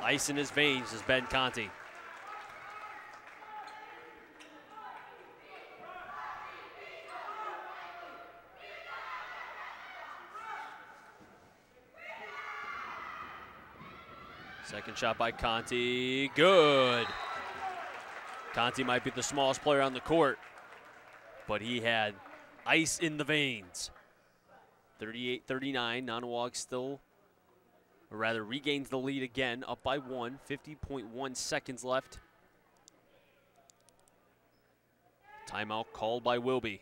S1: Ice in his veins is Ben Conti. Second shot by Conti, good. Conti might be the smallest player on the court, but he had ice in the veins. 38-39, Nonnewaug still, or rather regains the lead again, up by 1, 50.1 seconds left. Timeout called by Wilby.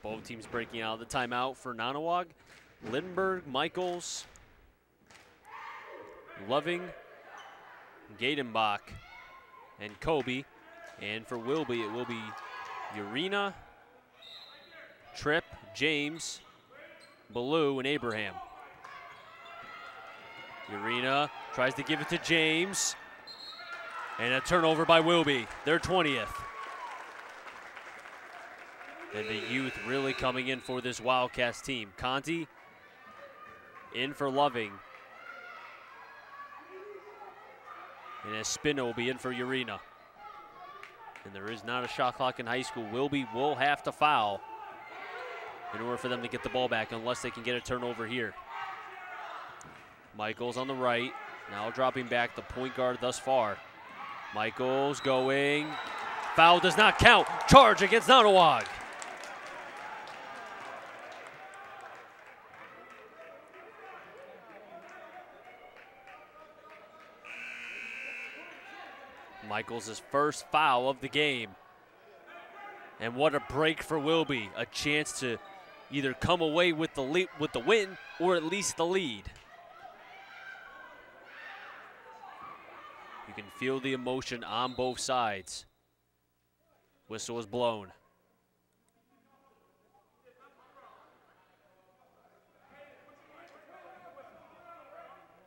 S1: Both teams breaking out of the timeout for Nonnewaug. Lindbergh, Michaels, Loving, Gadenbach, and Kobe. And for Wilby, it will be Urena, Tripp, James, Ballou, and Abraham. Urena tries to give it to James. And a turnover by Wilby, their 20th. And the youth really coming in for this Wildcats team. Conti in for Loving. And Espino will be in for Urena. And there is not a shot clock in high school. Wilby will have to foul in order for them to get the ball back unless they can get a turnover here. Michaels on the right, now dropping back the point guard thus far. Michaels going, foul does not count. Charge against Nonnewaug. Michaels' first foul of the game. And what a break for Wilby. A chance to either come away with the win or at least the lead. You can feel the emotion on both sides. Whistle was blown.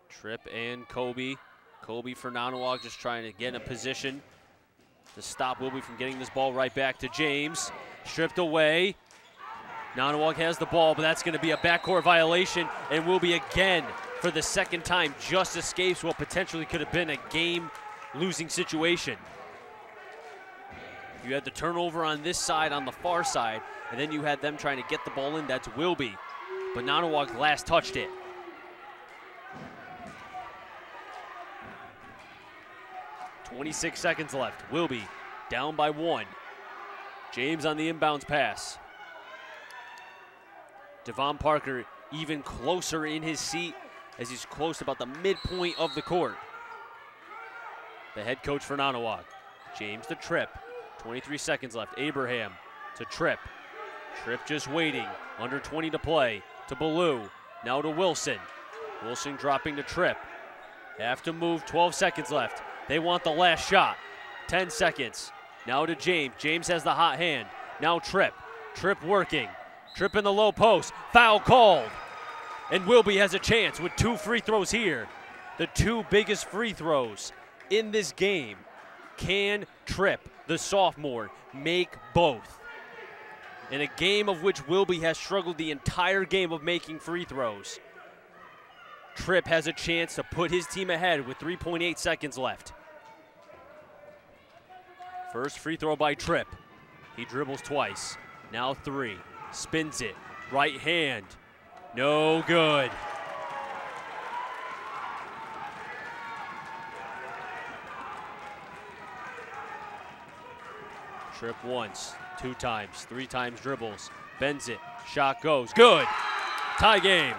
S1: Tripp and Kobe. Kobe for Nonnewaug just trying to get in a position to stop Wilby from getting this ball right back to James. Stripped away. Nonnewaug has the ball, but that's going to be a backcourt violation, and Wilby again, for the second time, just escapes what potentially could have been a game-losing situation. You had the turnover on this side, on the far side, and then you had them trying to get the ball in. That's Wilby, but Nonnewaug last touched it. 26 seconds left. Wilby down by 1. James on the inbounds pass. Devon Parker even closer in his seat as he's close to about the midpoint of the court. The head coach for Nonnewaug. James to Tripp. 23 seconds left. Abraham to Tripp. Tripp just waiting. Under 20 to play. To Ballou. Now to Wilson. Wilson dropping to Tripp. Have to move. 12 seconds left. They want the last shot. 10 seconds. Now to James. James has the hot hand. Now Tripp. Tripp working. Tripp in the low post. Foul called. And Wilby has a chance with 2 free throws here. The 2 biggest free throws in this game. Can Tripp, the sophomore, make both? In a game of which Wilby has struggled the entire game of making free throws, Tripp has a chance to put his team ahead with 3.8 seconds left. First free throw by Tripp. He dribbles twice. Now 3. Spins it. Right hand. No good. Tripp once, 2 times, 3 times dribbles. Bends it. Shot goes. Good. Tie game.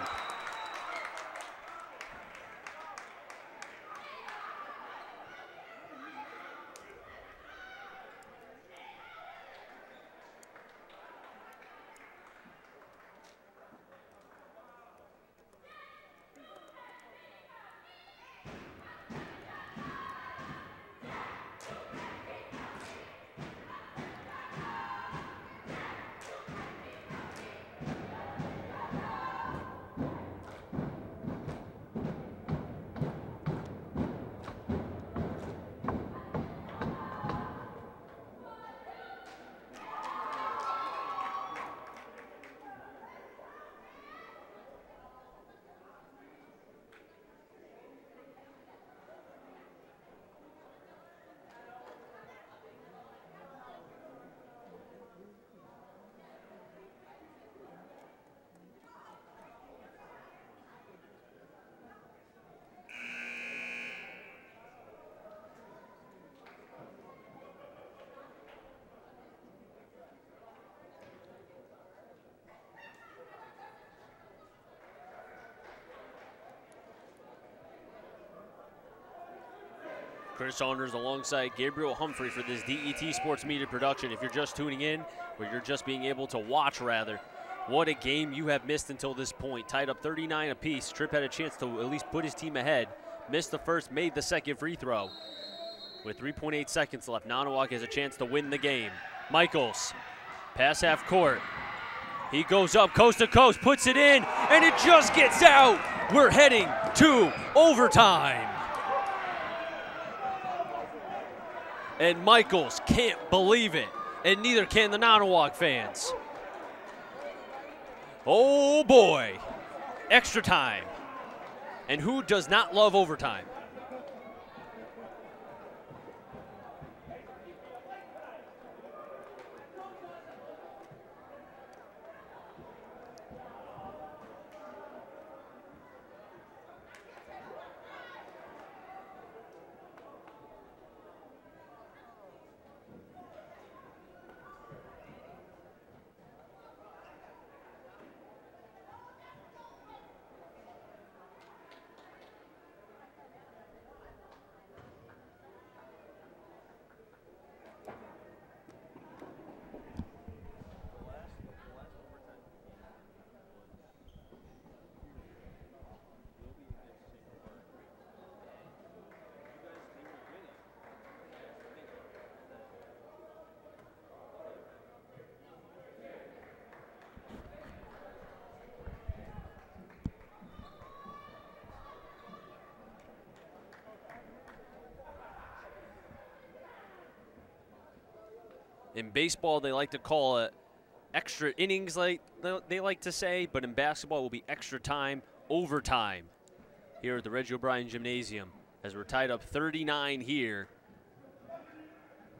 S1: Chris Saunders alongside Gabriel Humphrey for this DET Sports Media production. If you're just tuning in, or you're just being able to watch rather, what a game you have missed until this point. Tied up 39 apiece. Tripp had a chance to at least put his team ahead. Missed the first, made the second free throw. With 3.8 seconds left, Nonnewaug has a chance to win the game. Michaels, pass half court. He goes up coast to coast, puts it in, and it just gets out. We're heading to overtime. And Michaels can't believe it, and neither can the Nonnewaug fans. Oh boy, extra time. And who does not love overtime? In baseball, they like to call it extra innings, like they like to say, but in basketball, it will be extra time, overtime here at the Reggie O'Brien Gymnasium as we're tied up 39 here.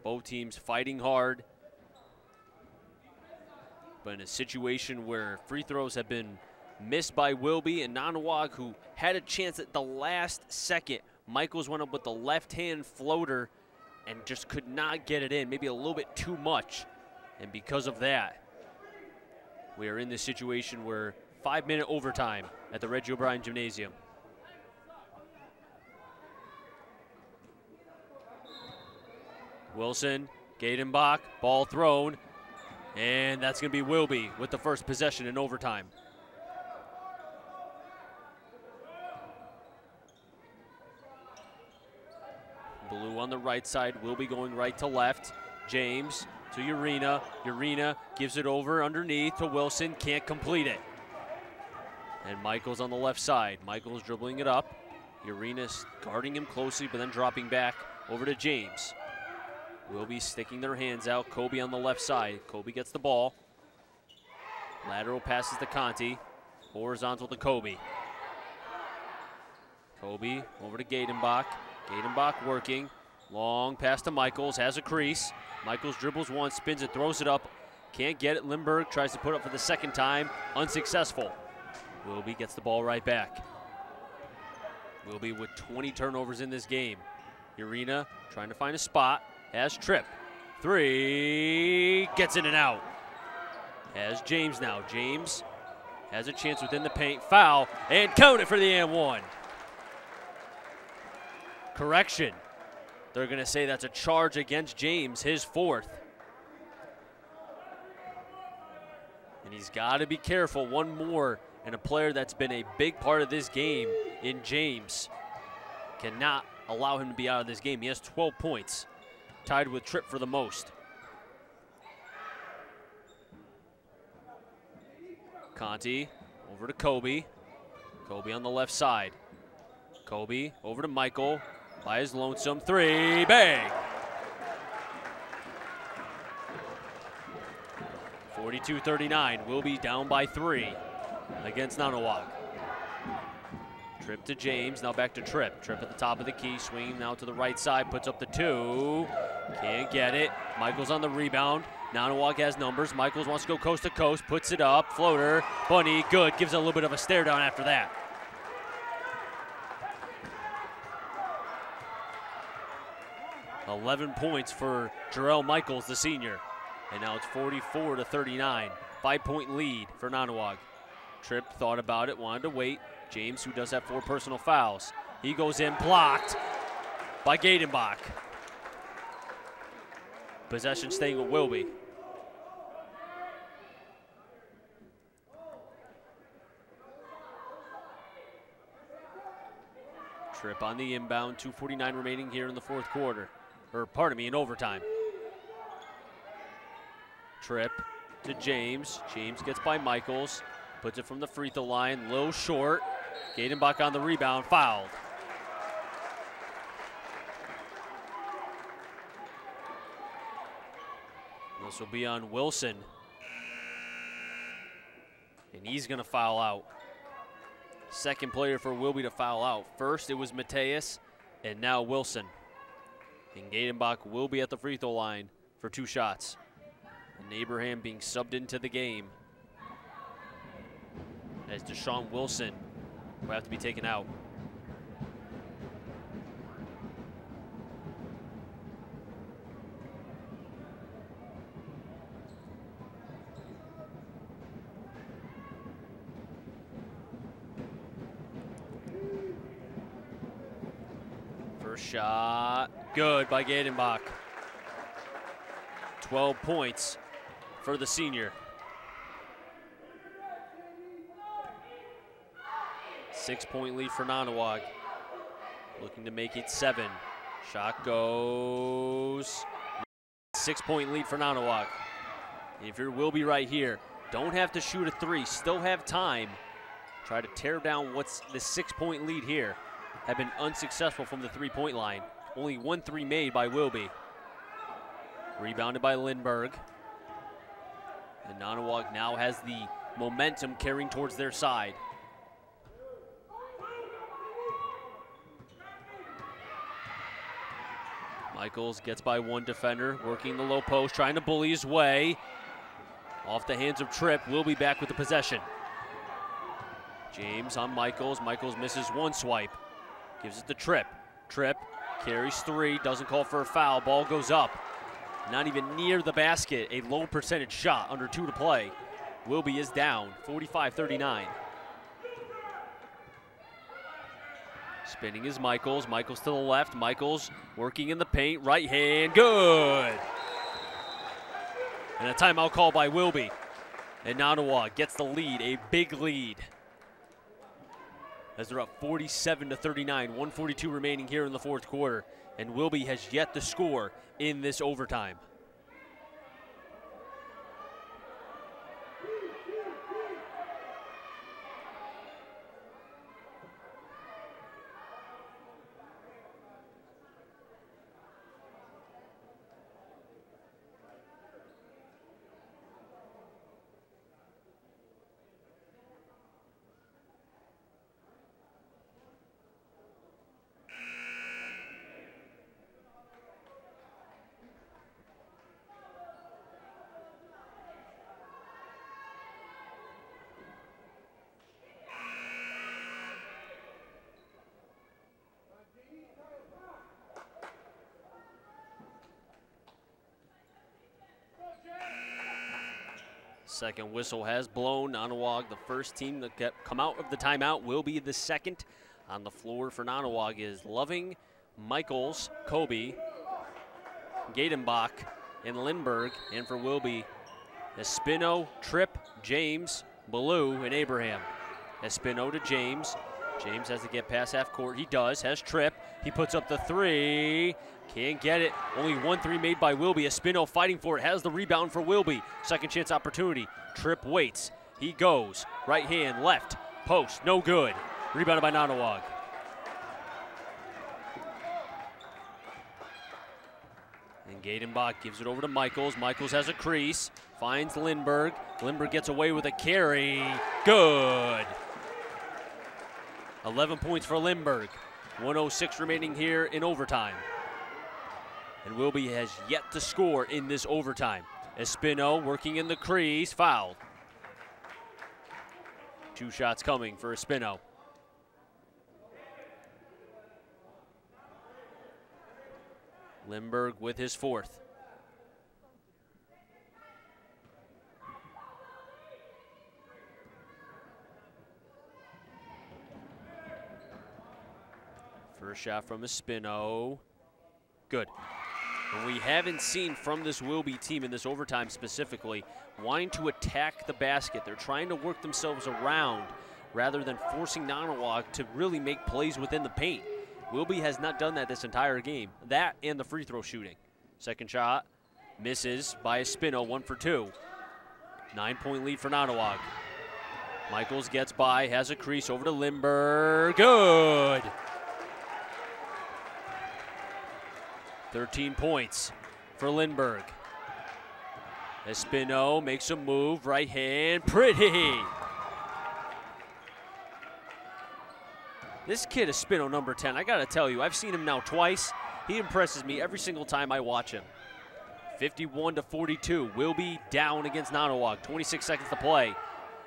S1: Both teams fighting hard, but in a situation where free throws have been missed by Wilby and Nonnewaug, who had a chance at the last second. Michaels went up with the left-hand floater and just could not get it in, maybe a little bit too much. And because of that, we are in this situation where 5-minute overtime at the Reggie O'Brien Gymnasium. Wilson, Gadenbach, ball thrown, and that's going to be Wilby with the first possession in overtime. Blue on the right side, Wilby going right to left. James to Urena. Urena gives it over underneath to Wilson, can't complete it. And Michaels on the left side. Michaels dribbling it up. Urena's guarding him closely, but then dropping back over to James. Wilby sticking their hands out. Kobe on the left side. Kobe gets the ball. Lateral passes to Conti. Horizontal to Kobe. Kobe over to Gadenbach. Gadenbach working. Long pass to Michaels. Has a crease. Michaels dribbles one, spins it, throws it up. Can't get it. Lindbergh tries to put it up for the second time. Unsuccessful. Wilby gets the ball right back. Wilby with 20 turnovers in this game. Urena trying to find a spot. Has Tripp. Three. Gets in and out. Has James now. James has a chance within the paint. Foul. And count it for the and one. Correction. They're going to say that's a charge against James, his fourth. And he's got to be careful. One more, and a player that's been a big part of this game in James cannot allow him to be out of this game. He has 12 points, tied with Tripp for the most. Conti over to Kobe. Kobe on the left side. Kobe over to Michael. By his lonesome three, bang! 42-39, Wilby down by 3 against Nonnewaug. Tripp to James, now back to Tripp. Tripp at the top of the key, swinging now to the right side, puts up the 2. Can't get it. Michaels on the rebound. Nonnewaug has numbers. Michaels wants to go coast to coast, puts it up, floater, bunny, good. Gives it a little bit of a stare down after that. 11 points for Jarrell Michaels, the senior. And now it's 44-39. 5-point lead for Nonnewaug. Tripp thought about it, wanted to wait. James, who does have 4 personal fouls. He goes in, blocked by Gadenbach. Possession staying with Wilby. Tripp on the inbound, 2:49 remaining here in the fourth quarter. Or pardon me, in overtime. Tripp to James. James gets by Michaels. Puts it from the free throw line. Low short. Gadenbach on the rebound. Fouled. This will be on Wilson. And he's going to foul out. Second player for Wilby to foul out. First it was Mateus, and now Wilson. And Gadenbach will be at the free throw line for 2 shots. And Abraham being subbed into the game as Deshaun Wilson will have to be taken out. First shot, good by Gadenbach. 12 points for the senior. 6-point lead for Nonnewaug. Looking to make it 7. Shot goes. 6-point lead for Nonnewaug. If you're Wilby right here, don't have to shoot a 3, still have time. Try to tear down what's the 6-point lead here. Have been unsuccessful from the 3-point line. Only 1 3 made by Wilby. Rebounded by Lindbergh. And Nonnewaug now has the momentum carrying towards their side. Michaels gets by 1 defender, working the low post, trying to bully his way. Off the hands of Tripp, will be back with the possession. James on Michaels. Michaels misses 1 swipe. Gives it to Tripp. Tripp carries 3, doesn't call for a foul. Ball goes up. Not even near the basket. A low percentage shot, under 2 to play. Wilby is down, 45-39. Spinning is Michaels. Michaels to the left. Michaels working in the paint. Right hand. Good. And a timeout call by Wilby. And Nonnewaug gets the lead, a big lead. As they're up 47-39, 142 remaining here in the fourth quarter. And Wilby has yet to score in this overtime. Second whistle has blown. Nonnewaug, the first team to come out of the timeout, will be the second. On the floor for Nonnewaug is Loving, Michaels, Kobe, Gadenbach, and Lindbergh. And for Wilby, Espino, Tripp, James, Ballou, and Abraham. Espino to James. James has to get past half court. He does, has Tripp. He puts up the three. Can't get it. Only 1-3 made by Wilby. Espino fighting for it. Has the rebound for Wilby. Second chance opportunity. Tripp waits. He goes. Right hand, left. Post. No good. Rebounded by Nonnewaug. And Gadenbach gives it over to Michaels. Michaels has a crease. Finds Lindbergh. Lindbergh gets away with a carry. Good. 11 points for Lindbergh. 1:06 remaining here in overtime. And Wilby has yet to score in this overtime. Espino working in the crease, fouled. 2 shots coming for Espino. Lindbergh with his fourth. First shot from Espino. Good. And we haven't seen from this Wilby team in this overtime specifically wanting to attack the basket. They're trying to work themselves around rather than forcing Nonnewaug to really make plays within the paint. Wilby has not done that this entire game. That and the free throw shooting. Second shot misses by Espino, 1 for 2. 9-point lead for Nonnewaug. Michaels gets by, has a crease over to Lindbergh. Good. 13 points for Lindbergh. Espino makes a move, right hand, pretty. This kid Espino, number 10, I gotta tell you, I've seen him now twice. He impresses me every single time I watch him. 51-42, Wilby down against Nonnewaug, 26 seconds to play.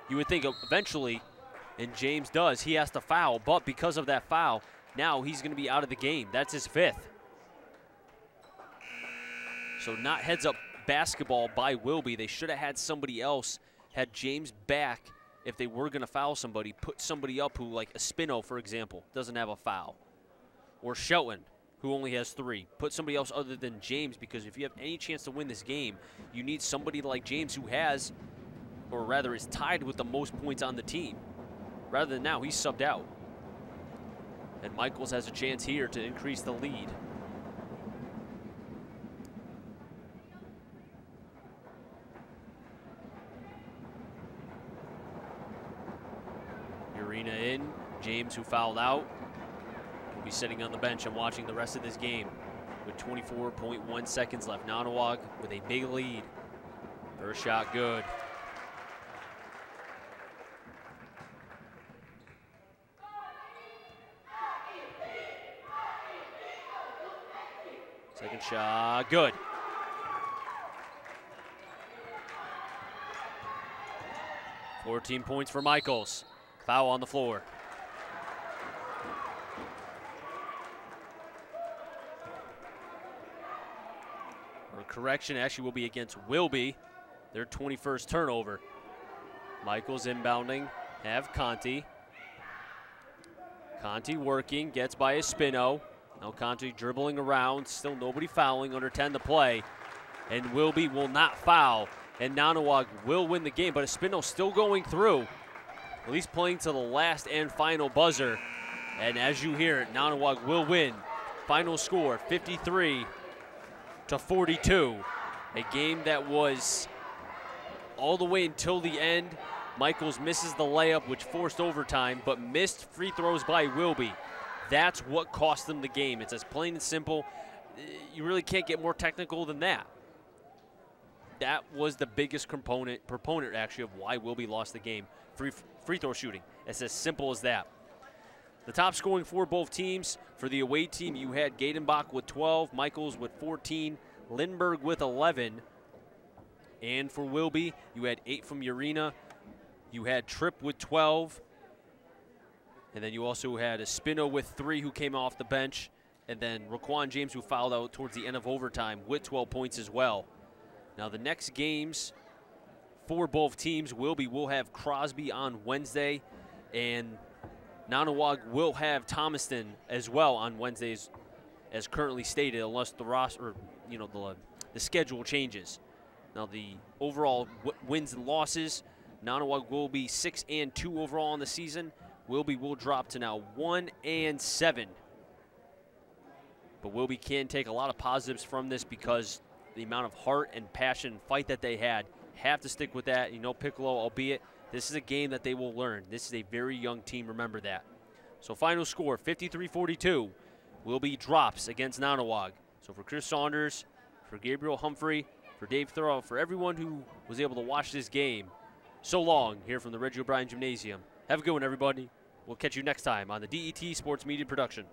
S1: You would think eventually, and James does, he has to foul, but because of that foul, now he's gonna be out of the game. That's his 5th. So not heads-up basketball by Wilby. They should have had somebody else, had James back if they were going to foul somebody, put somebody up who, like Espino, for example, doesn't have a foul. Or Shelton, who only has 3. Put somebody else other than James, because if you have any chance to win this game, you need somebody like James who has, or rather is tied with the most points on the team. Rather than now, he's subbed out. And Michaels has a chance here to increase the lead. Arena in. James, who fouled out, will be sitting on the bench and watching the rest of this game with 24.1 seconds left. Nonnewaug with a big lead. First shot good. Second shot good. $14 points for Michaels. Foul on the floor. Or correction, actually will be against Wilby. Their 21st turnover. Michaels inbounding. Have Conti. Conti working, gets by Espino. Now Conti dribbling around, still nobody fouling, under 10 to play. And Wilby will not foul, and Nonnewaug will win the game, but Espino still going through, at least playing to the last and final buzzer. And as you hear it, Nonnewaug will win. Final score, 53-42. A game that was all the way until the end. Michaels misses the layup, which forced overtime, but missed free throws by Wilby. That's what cost them the game. It's as plain and simple. You really can't get more technical than that. That was the biggest proponent actually of why Wilby lost the game. Free throw shooting. It's as simple as that. The top scoring for both teams. For the away team, you had Gadenbach with 12, Michaels with 14, Lindbergh with 11. And for Wilby, you had 8 from Urena. You had Tripp with 12. And then you also had Espino with 3 who came off the bench. And then Raquan James, who fouled out towards the end of overtime with 12 points as well. Now the next games for both teams, Wilby will have Crosby on Wednesday, and Nonnewaug will have Thomaston as well on Wednesdays, as currently stated, unless the roster, the schedule changes. Now the overall wins and losses, Nonnewaug will be 6-2 overall in the season. Wilby will drop to now 1-7. But Wilby can take a lot of positives from this because the amount of heart and passion and fight that they had, have to stick with that. You know, Piccolo, albeit this is a game that they will learn. This is a very young team, remember that. So final score, 53-42. Wilby drops against Nonnewaug. So for Chris Saunders, for Gabriel Humphrey, for Dave Thoreau, for everyone who was able to watch this game, so long here from the Reggie O'Brien Gymnasium. Have a good one, everybody. We'll catch you next time on the DET Sports Media Production.